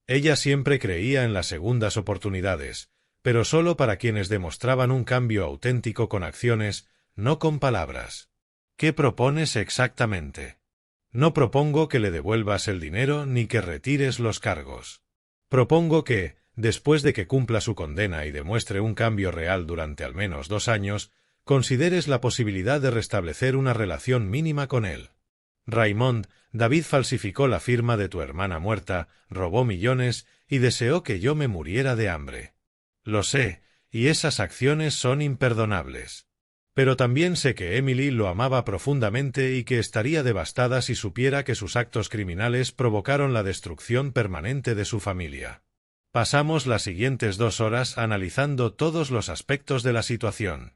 Speaker 1: Ella siempre creía en las segundas oportunidades, pero solo para quienes demostraban un cambio auténtico con acciones, no con palabras. ¿Qué propones exactamente? No propongo que le devuelvas el dinero ni que retires los cargos. Propongo que, después de que cumpla su condena y demuestre un cambio real durante al menos 2 años, consideres la posibilidad de restablecer una relación mínima con él. Raymond, David falsificó la firma de tu hermana muerta, robó millones y deseó que yo me muriera de hambre. Lo sé, y esas acciones son imperdonables. Pero también sé que Emily lo amaba profundamente y que estaría devastada si supiera que sus actos criminales provocaron la destrucción permanente de su familia. Pasamos las siguientes 2 horas analizando todos los aspectos de la situación.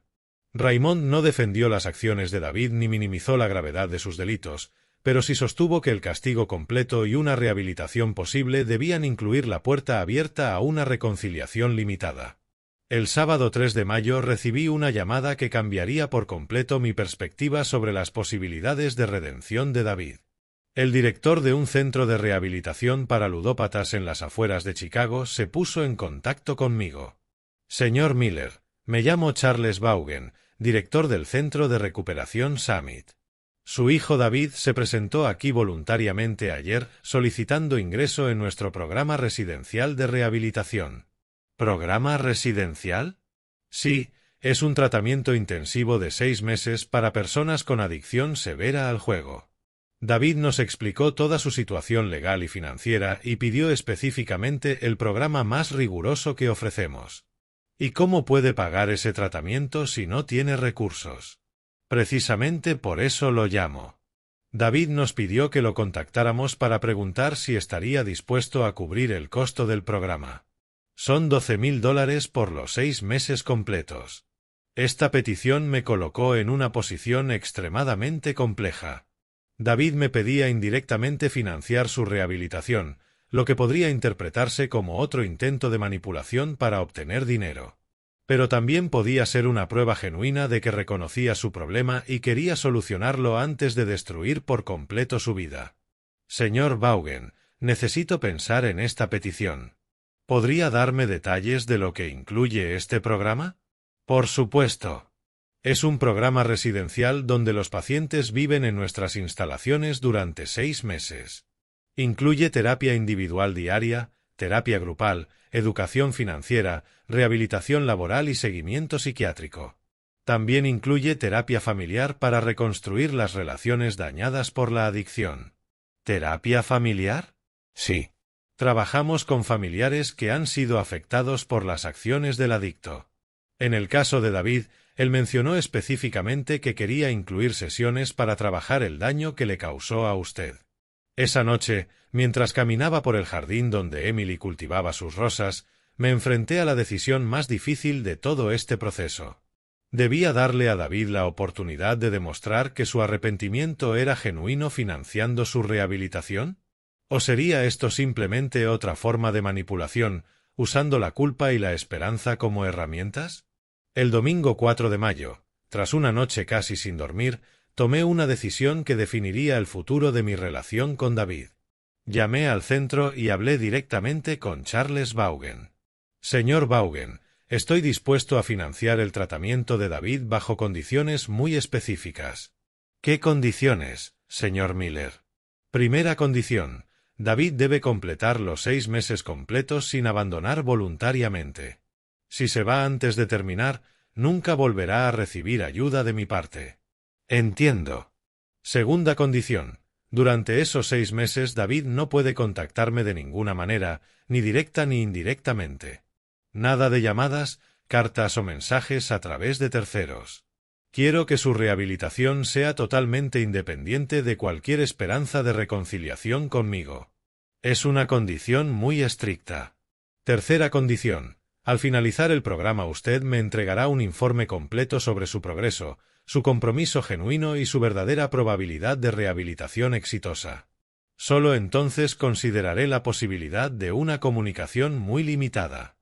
Speaker 1: Raymond no defendió las acciones de David ni minimizó la gravedad de sus delitos, pero sí sostuvo que el castigo completo y una rehabilitación posible debían incluir la puerta abierta a una reconciliación limitada. El sábado 3 de mayo recibí una llamada que cambiaría por completo mi perspectiva sobre las posibilidades de redención de David. El director de un centro de rehabilitación para ludópatas en las afueras de Chicago se puso en contacto conmigo. Señor Miller, me llamo Charles Vaughan, director del Centro de Recuperación Summit. Su hijo David se presentó aquí voluntariamente ayer solicitando ingreso en nuestro programa residencial de rehabilitación. ¿Programa residencial? Sí, es un tratamiento intensivo de 6 meses para personas con adicción severa al juego. David nos explicó toda su situación legal y financiera y pidió específicamente el programa más riguroso que ofrecemos. ¿Y cómo puede pagar ese tratamiento si no tiene recursos? Precisamente por eso lo llamo. David nos pidió que lo contactáramos para preguntar si estaría dispuesto a cubrir el costo del programa. Son $12,000 por los 6 meses completos. Esta petición me colocó en una posición extremadamente compleja. David me pedía indirectamente financiar su rehabilitación, lo que podría interpretarse como otro intento de manipulación para obtener dinero. Pero también podía ser una prueba genuina de que reconocía su problema y quería solucionarlo antes de destruir por completo su vida. Señor Vaughan, necesito pensar en esta petición. ¿Podría darme detalles de lo que incluye este programa? Por supuesto. Es un programa residencial donde los pacientes viven en nuestras instalaciones durante 6 meses. Incluye terapia individual diaria, terapia grupal, educación financiera, rehabilitación laboral y seguimiento psiquiátrico. También incluye terapia familiar para reconstruir las relaciones dañadas por la adicción. ¿Terapia familiar? Sí. Trabajamos con familiares que han sido afectados por las acciones del adicto. En el caso de David, él mencionó específicamente que quería incluir sesiones para trabajar el daño que le causó a usted. Esa noche, mientras caminaba por el jardín donde Emily cultivaba sus rosas, me enfrenté a la decisión más difícil de todo este proceso. ¿Debía darle a David la oportunidad de demostrar que su arrepentimiento era genuino financiando su rehabilitación? ¿O sería esto simplemente otra forma de manipulación, usando la culpa y la esperanza como herramientas? El domingo 4 de mayo, tras una noche casi sin dormir, tomé una decisión que definiría el futuro de mi relación con David. Llamé al centro y hablé directamente con Charles Vaughan. Señor Vaughan, estoy dispuesto a financiar el tratamiento de David bajo condiciones muy específicas. ¿Qué condiciones, señor Miller? Primera condición. David debe completar los 6 meses completos sin abandonar voluntariamente. Si se va antes de terminar, nunca volverá a recibir ayuda de mi parte. Entiendo. Segunda condición. Durante esos 6 meses David no puede contactarme de ninguna manera, ni directa ni indirectamente. Nada de llamadas, cartas o mensajes a través de terceros. Quiero que su rehabilitación sea totalmente independiente de cualquier esperanza de reconciliación conmigo. Es una condición muy estricta. Tercera condición. Al finalizar el programa usted me entregará un informe completo sobre su progreso, su compromiso genuino y su verdadera probabilidad de rehabilitación exitosa. Solo entonces consideraré la posibilidad de una comunicación muy limitada.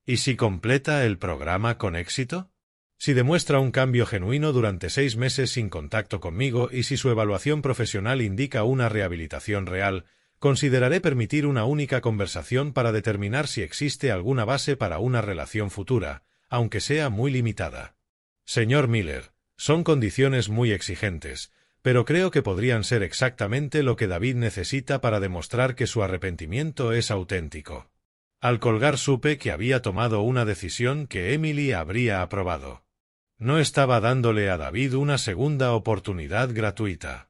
Speaker 1: ¿Y si completa el programa con éxito? Si demuestra un cambio genuino durante 6 meses sin contacto conmigo y si su evaluación profesional indica una rehabilitación real, consideraré permitir una única conversación para determinar si existe alguna base para una relación futura, aunque sea muy limitada. Señor Miller, son condiciones muy exigentes, pero creo que podrían ser exactamente lo que David necesita para demostrar que su arrepentimiento es auténtico. Al colgar supe que había tomado una decisión que Emily habría aprobado. No estaba dándole a David una segunda oportunidad gratuita.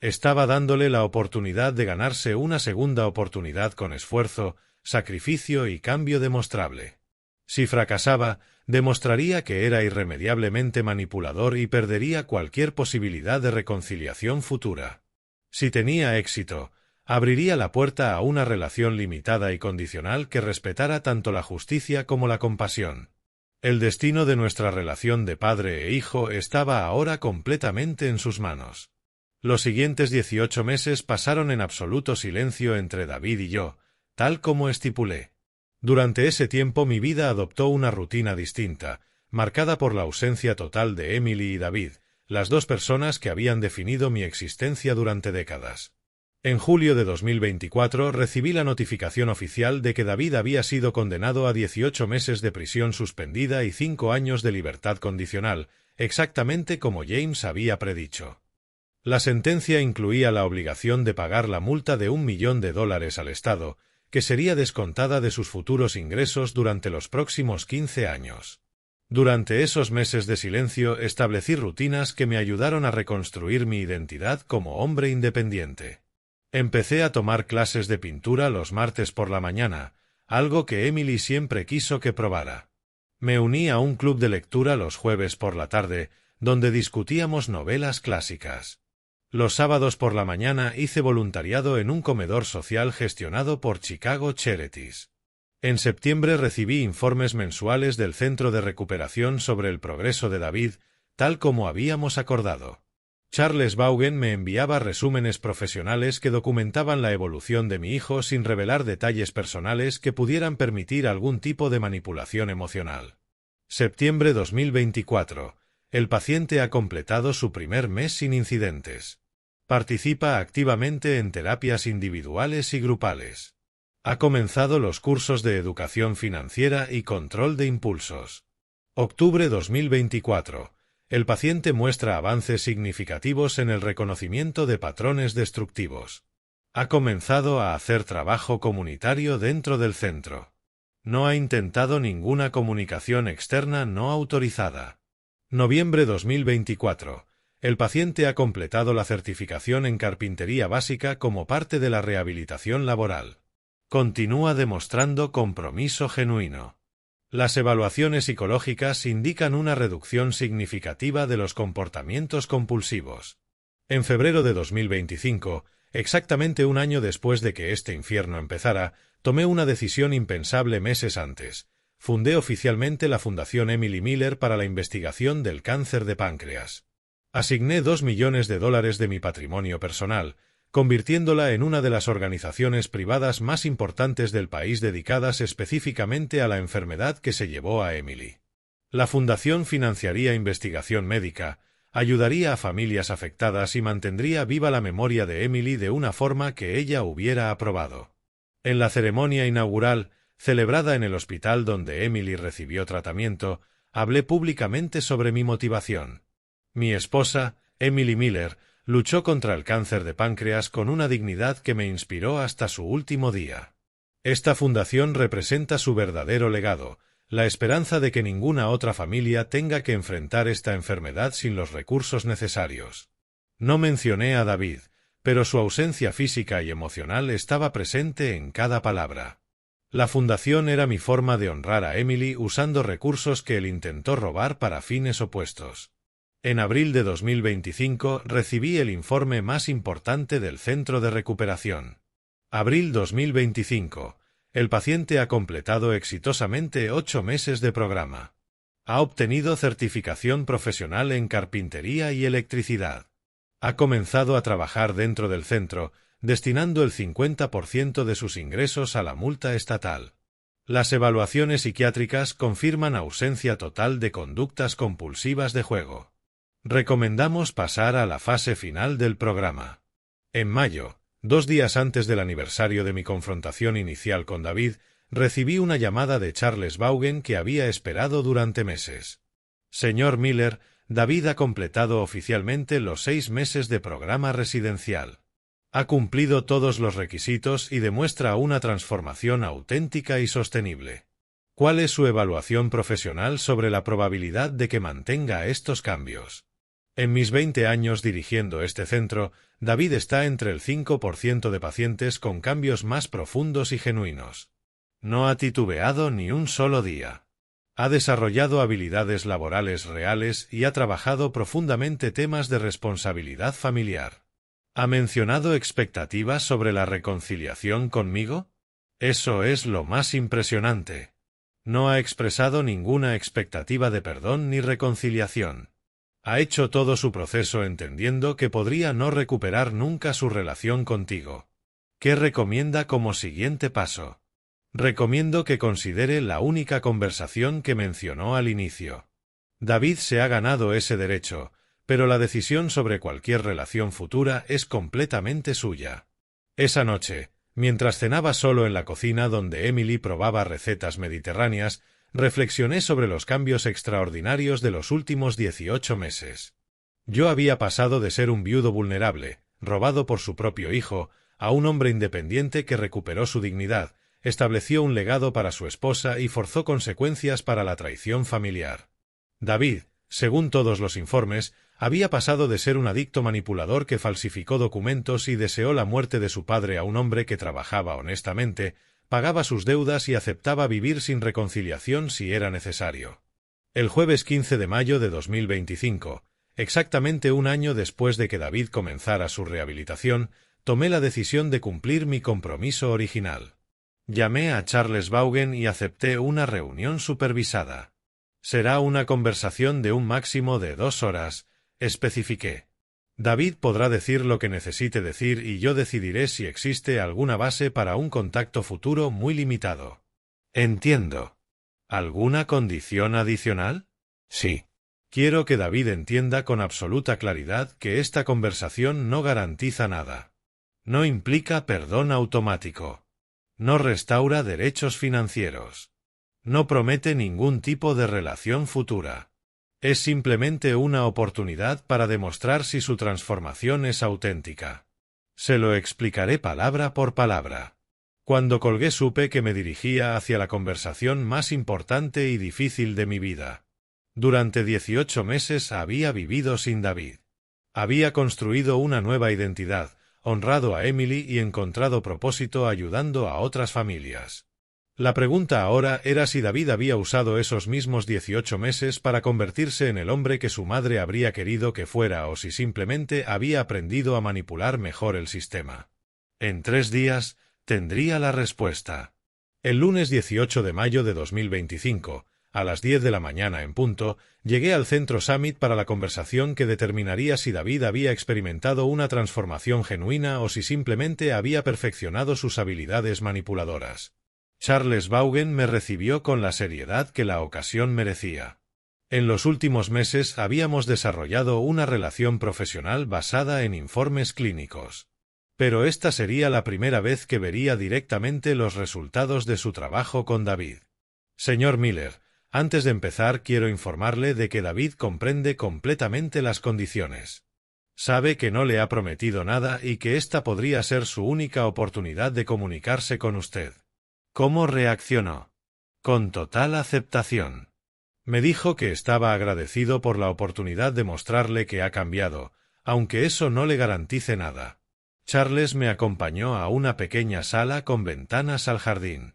Speaker 1: Estaba dándole la oportunidad de ganarse una segunda oportunidad con esfuerzo, sacrificio y cambio demostrable. Si fracasaba, demostraría que era irremediablemente manipulador y perdería cualquier posibilidad de reconciliación futura. Si tenía éxito, Abriría la puerta a una relación limitada y condicional que respetara tanto la justicia como la compasión. El destino de nuestra relación de padre e hijo estaba ahora completamente en sus manos. Los siguientes 18 meses pasaron en absoluto silencio entre David y yo, tal como estipulé. Durante ese tiempo mi vida adoptó una rutina distinta, marcada por la ausencia total de Emily y David, las dos personas que habían definido mi existencia durante décadas. En julio de 2024 recibí la notificación oficial de que David había sido condenado a 18 meses de prisión suspendida y 5 años de libertad condicional, exactamente como James había predicho. La sentencia incluía la obligación de pagar la multa de $1 millón al Estado, que sería descontada de sus futuros ingresos durante los próximos 15 años. Durante esos meses de silencio establecí rutinas que me ayudaron a reconstruir mi identidad como hombre independiente. Empecé a tomar clases de pintura los martes por la mañana, algo que Emily siempre quiso que probara. Me uní a un club de lectura los jueves por la tarde, donde discutíamos novelas clásicas. Los sábados por la mañana hice voluntariado en un comedor social gestionado por Chicago Charities. En septiembre recibí informes mensuales del Centro de Recuperación sobre el progreso de David, tal como habíamos acordado. Charles Vaughan me enviaba resúmenes profesionales que documentaban la evolución de mi hijo sin revelar detalles personales que pudieran permitir algún tipo de manipulación emocional. Septiembre 2024. El paciente ha completado su primer mes sin incidentes. Participa activamente en terapias individuales y grupales. Ha comenzado los cursos de educación financiera y control de impulsos. Octubre 2024. El paciente muestra avances significativos en el reconocimiento de patrones destructivos. Ha comenzado a hacer trabajo comunitario dentro del centro. No ha intentado ninguna comunicación externa no autorizada. Noviembre 2024. El paciente ha completado la certificación en carpintería básica como parte de la rehabilitación laboral. Continúa demostrando compromiso genuino. Las evaluaciones psicológicas indican una reducción significativa de los comportamientos compulsivos. En febrero de 2025, exactamente un año después de que este infierno empezara, tomé una decisión impensable meses antes. Fundé oficialmente la Fundación Emily Miller para la investigación del cáncer de páncreas. Asigné $2 millones de mi patrimonio personal, convirtiéndola en una de las organizaciones privadas más importantes del país dedicadas específicamente a la enfermedad que se llevó a Emily. La fundación financiaría investigación médica, ayudaría a familias afectadas y mantendría viva la memoria de Emily de una forma que ella hubiera aprobado. En la ceremonia inaugural, celebrada en el hospital donde Emily recibió tratamiento, hablé públicamente sobre mi motivación. Mi esposa, Emily Miller, luchó contra el cáncer de páncreas con una dignidad que me inspiró hasta su último día. Esta fundación representa su verdadero legado, la esperanza de que ninguna otra familia tenga que enfrentar esta enfermedad sin los recursos necesarios. No mencioné a David, pero su ausencia física y emocional estaba presente en cada palabra. La fundación era mi forma de honrar a Emily usando recursos que él intentó robar para fines opuestos. En abril de 2025 recibí el informe más importante del Centro de Recuperación. Abril 2025. El paciente ha completado exitosamente 8 meses de programa. Ha obtenido certificación profesional en carpintería y electricidad. Ha comenzado a trabajar dentro del centro, destinando el 50% de sus ingresos a la multa estatal. Las evaluaciones psiquiátricas confirman ausencia total de conductas compulsivas de juego. Recomendamos pasar a la fase final del programa. En mayo, 2 días antes del aniversario de mi confrontación inicial con David, recibí una llamada de Charles Vaughan que había esperado durante meses. Señor Miller, David ha completado oficialmente los 6 meses de programa residencial. Ha cumplido todos los requisitos y demuestra una transformación auténtica y sostenible. ¿Cuál es su evaluación profesional sobre la probabilidad de que mantenga estos cambios? En mis 20 años dirigiendo este centro, David está entre el 5% de pacientes con cambios más profundos y genuinos. No ha titubeado ni un solo día. Ha desarrollado habilidades laborales reales y ha trabajado profundamente temas de responsabilidad familiar. ¿Ha mencionado expectativas sobre la reconciliación conmigo? Eso es lo más impresionante. No ha expresado ninguna expectativa de perdón ni reconciliación. Ha hecho todo su proceso entendiendo que podría no recuperar nunca su relación contigo. ¿Qué recomienda como siguiente paso? Recomiendo que considere la única conversación que mencionó al inicio. David se ha ganado ese derecho, pero la decisión sobre cualquier relación futura es completamente suya. Esa noche, mientras cenaba solo en la cocina donde Emily probaba recetas mediterráneas, reflexioné sobre los cambios extraordinarios de los últimos 18 meses. Yo había pasado de ser un viudo vulnerable, robado por su propio hijo, a un hombre independiente que recuperó su dignidad, estableció un legado para su esposa y forzó consecuencias para la traición familiar. David, según todos los informes, había pasado de ser un adicto manipulador que falsificó documentos y deseó la muerte de su padre a un hombre que trabajaba honestamente, pagaba sus deudas y aceptaba vivir sin reconciliación si era necesario. El jueves 15 de mayo de 2025, exactamente un año después de que David comenzara su rehabilitación, tomé la decisión de cumplir mi compromiso original. Llamé a Charles Vaughan y acepté una reunión supervisada. Será una conversación de un máximo de 2 horas, especifiqué. David podrá decir lo que necesite decir y yo decidiré si existe alguna base para un contacto futuro muy limitado. Entiendo. ¿Alguna condición adicional? Sí. Quiero que David entienda con absoluta claridad que esta conversación no garantiza nada. No implica perdón automático. No restaura derechos financieros. No promete ningún tipo de relación futura. Es simplemente una oportunidad para demostrar si su transformación es auténtica. Se lo explicaré palabra por palabra. Cuando colgué supe que me dirigía hacia la conversación más importante y difícil de mi vida. Durante 18 meses había vivido sin David. Había construido una nueva identidad, honrado a Emily y encontrado propósito ayudando a otras familias. La pregunta ahora era si David había usado esos mismos 18 meses para convertirse en el hombre que su madre habría querido que fuera o si simplemente había aprendido a manipular mejor el sistema. En 3 días, tendría la respuesta. El lunes 18 de mayo de 2025, a las 10 de la mañana en punto, llegué al Centro Summit para la conversación que determinaría si David había experimentado una transformación genuina o si simplemente había perfeccionado sus habilidades manipuladoras. Charles Vaughan me recibió con la seriedad que la ocasión merecía. En los últimos meses habíamos desarrollado una relación profesional basada en informes clínicos. Pero esta sería la primera vez que vería directamente los resultados de su trabajo con David. Señor Miller, antes de empezar quiero informarle de que David comprende completamente las condiciones. Sabe que no le ha prometido nada y que esta podría ser su única oportunidad de comunicarse con usted. ¿Cómo reaccionó? Con total aceptación. Me dijo que estaba agradecido por la oportunidad de mostrarle que ha cambiado, aunque eso no le garantice nada. Charles me acompañó a una pequeña sala con ventanas al jardín.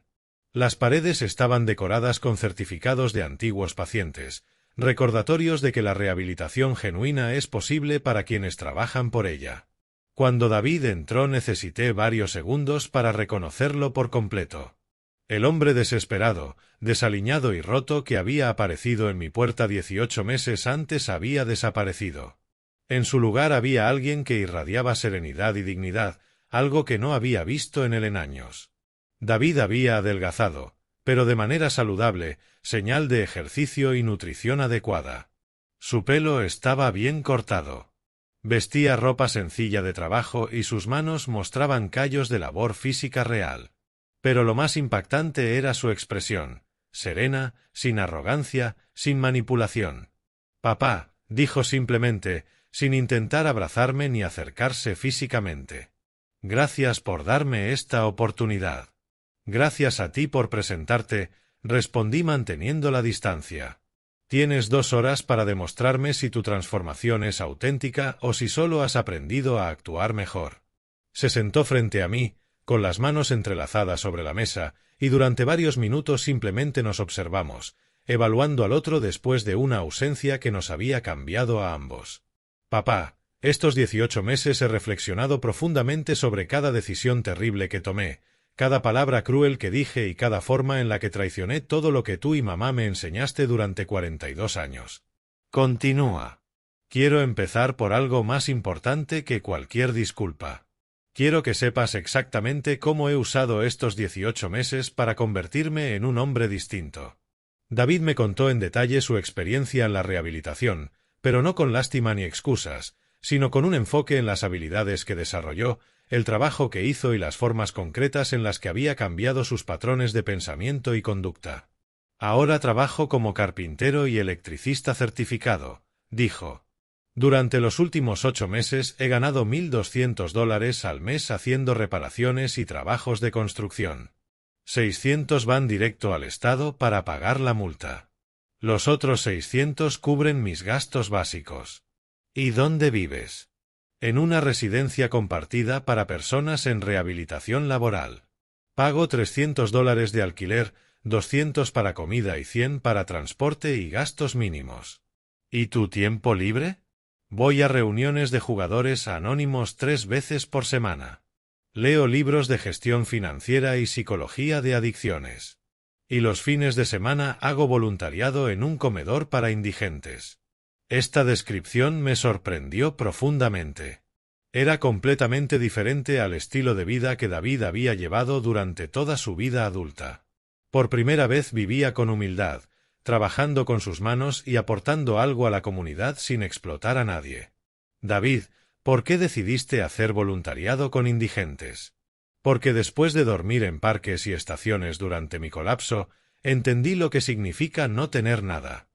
Speaker 1: Las paredes estaban decoradas con certificados de antiguos pacientes, recordatorios de que la rehabilitación genuina es posible para quienes trabajan por ella. Cuando David entró necesité varios segundos para reconocerlo por completo. El hombre desesperado, desaliñado y roto que había aparecido en mi puerta 18 meses antes había desaparecido. En su lugar había alguien que irradiaba serenidad y dignidad, algo que no había visto en él en años. David había adelgazado, pero de manera saludable, señal de ejercicio y nutrición adecuada. Su pelo estaba bien cortado. Vestía ropa sencilla de trabajo y sus manos mostraban callos de labor física real. Pero lo más impactante era su expresión, serena, sin arrogancia, sin manipulación. «Papá», dijo simplemente, sin intentar abrazarme ni acercarse físicamente. «Gracias por darme esta oportunidad». «Gracias a ti por presentarte», respondí manteniendo la distancia. «Tienes 2 horas para demostrarme si tu transformación es auténtica o si solo has aprendido a actuar mejor». Se sentó frente a mí, con las manos entrelazadas sobre la mesa, y durante varios minutos simplemente nos observamos, evaluando al otro después de una ausencia que nos había cambiado a ambos. «Papá, Estos 18 meses he reflexionado profundamente sobre cada decisión terrible que tomé, cada palabra cruel que dije y cada forma en la que traicioné todo lo que tú y mamá me enseñaste durante 42 años. Continúa. Quiero empezar por algo más importante que cualquier disculpa. Quiero que sepas exactamente cómo he usado estos 18 meses para convertirme en un hombre distinto. David me contó en detalle su experiencia en la rehabilitación, pero no con lástima ni excusas, sino con un enfoque en las habilidades que desarrolló, el trabajo que hizo y las formas concretas en las que había cambiado sus patrones de pensamiento y conducta. Ahora trabajo como carpintero y electricista certificado, dijo. Durante los últimos 8 meses he ganado $1,200 al mes haciendo reparaciones y trabajos de construcción. 600 van directo al Estado para pagar la multa. Los otros 600 cubren mis gastos básicos. ¿Y dónde vives? En una residencia compartida para personas en rehabilitación laboral. Pago $300 de alquiler, 200 para comida y 100 para transporte y gastos mínimos. ¿Y tu tiempo libre? Voy a reuniones de jugadores anónimos 3 veces por semana. Leo libros de gestión financiera y psicología de adicciones. Y los fines de semana hago voluntariado en un comedor para indigentes. Esta descripción me sorprendió profundamente. Era completamente diferente al estilo de vida que David había llevado durante toda su vida adulta. Por primera vez vivía con humildad, trabajando con sus manos y aportando algo a la comunidad sin explotar a nadie. David, ¿por qué decidiste hacer voluntariado con indigentes? Porque después de dormir en parques y estaciones durante mi colapso, entendí lo que significa no tener nada.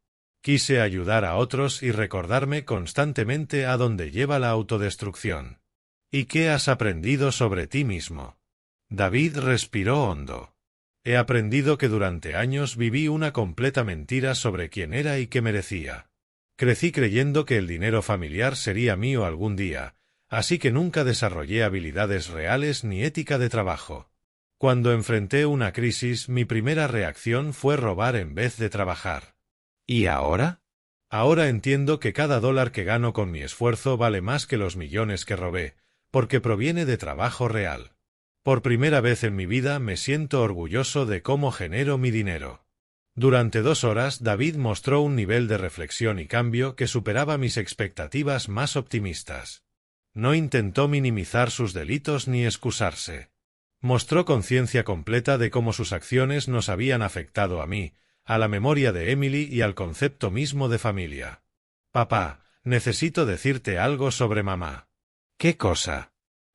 Speaker 1: Quise ayudar a otros y recordarme constantemente a dónde lleva la autodestrucción. ¿Y qué has aprendido sobre ti mismo? David respiró hondo. He aprendido que durante años viví una completa mentira sobre quién era y qué merecía. Crecí creyendo que el dinero familiar sería mío algún día, así que nunca desarrollé habilidades reales ni ética de trabajo. Cuando enfrenté una crisis, mi primera reacción fue robar en vez de trabajar. ¿Y ahora? Ahora entiendo que cada dólar que gano con mi esfuerzo vale más que los millones que robé, porque proviene de trabajo real. Por primera vez en mi vida me siento orgulloso de cómo genero mi dinero. Durante 2 horas David mostró un nivel de reflexión y cambio que superaba mis expectativas más optimistas. No intentó minimizar sus delitos ni excusarse. Mostró conciencia completa de cómo sus acciones nos habían afectado a mí, a la memoria de Emily y al concepto mismo de familia. Papá, necesito decirte algo sobre mamá. ¿Qué cosa?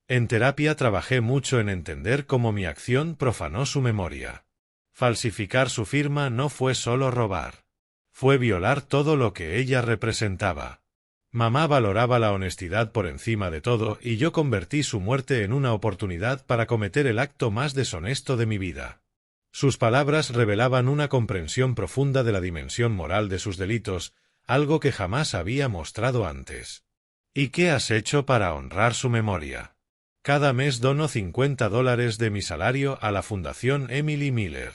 Speaker 1: En terapia trabajé mucho en entender cómo mi acción profanó su memoria. Falsificar su firma no fue solo robar. Fue violar todo lo que ella representaba. Mamá valoraba la honestidad por encima de todo y yo convertí su muerte en una oportunidad para cometer el acto más deshonesto de mi vida. Sus palabras revelaban una comprensión profunda de la dimensión moral de sus delitos, algo que jamás había mostrado antes. ¿Y qué has hecho para honrar su memoria? Cada mes dono $50 de mi salario a la Fundación Emily Miller.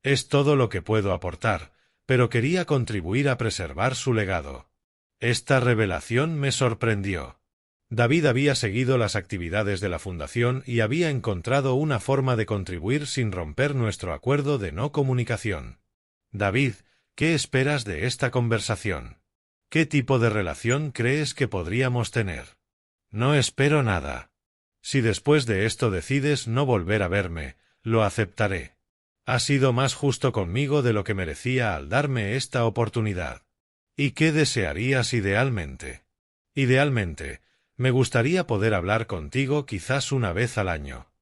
Speaker 1: Es todo lo que puedo aportar, pero quería contribuir a preservar su legado. Esta revelación me sorprendió. David había seguido las actividades de la fundación y había encontrado una forma de contribuir sin romper nuestro acuerdo de no comunicación. David, ¿qué esperas de esta conversación? ¿Qué tipo de relación crees que podríamos tener? No espero nada. Si después de esto decides no volver a verme, lo aceptaré. Has sido más justo conmigo de lo que merecía al darme esta oportunidad. ¿Y qué desearías idealmente? Idealmente, me gustaría poder hablar contigo quizás una vez al año.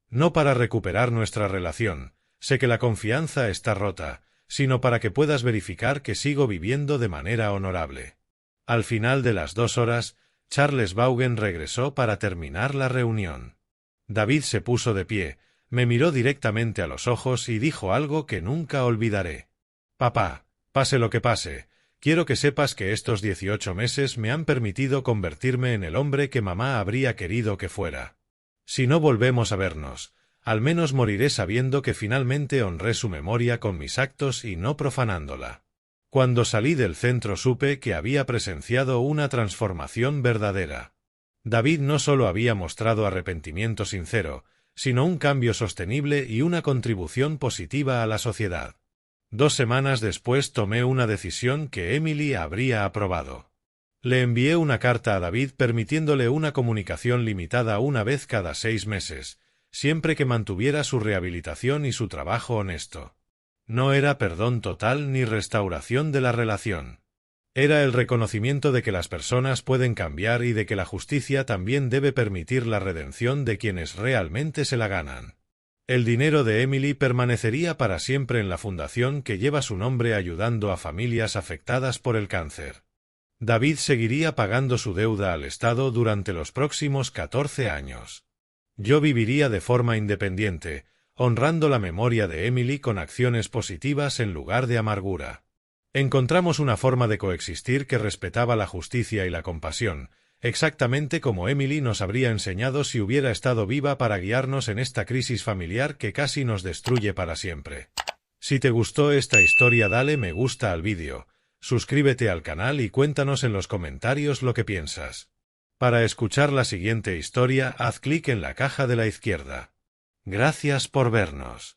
Speaker 1: No para recuperar nuestra relación, sé que la confianza está rota, sino para que puedas verificar que sigo viviendo de manera honorable. Al final de las 2 horas, Charles Vaughan regresó para terminar la reunión. David se puso de pie, me miró directamente a los ojos y dijo algo que nunca olvidaré. Papá, pase lo que pase, quiero que sepas que estos 18 meses me han permitido convertirme en el hombre que mamá habría querido que fuera. Si no volvemos a vernos, al menos moriré sabiendo que finalmente honré su memoria con mis actos y no profanándola. Cuando salí del centro supe que había presenciado una transformación verdadera. David no solo había mostrado arrepentimiento sincero, sino un cambio sostenible y una contribución positiva a la sociedad. 2 semanas después tomé una decisión que Emily habría aprobado. Le envié una carta a David permitiéndole una comunicación limitada una vez cada 6 meses, siempre que mantuviera su rehabilitación y su trabajo honesto. No era perdón total ni restauración de la relación. Era el reconocimiento de que las personas pueden cambiar y de que la justicia también debe permitir la redención de quienes realmente se la ganan. El dinero de Emily permanecería para siempre en la fundación que lleva su nombre ayudando a familias afectadas por el cáncer. David seguiría pagando su deuda al Estado durante los próximos 14 años. Yo viviría de forma independiente, honrando la memoria de Emily con acciones positivas en lugar de amargura. Encontramos una forma de coexistir que respetaba la justicia y la compasión, exactamente como Emily nos habría enseñado si hubiera estado viva para guiarnos en esta crisis familiar que casi nos destruye para siempre. Si te gustó esta historia, dale me gusta al vídeo, suscríbete al canal y cuéntanos en los comentarios lo que piensas. Para escuchar la siguiente historia, haz clic en la caja de la izquierda. Gracias por vernos.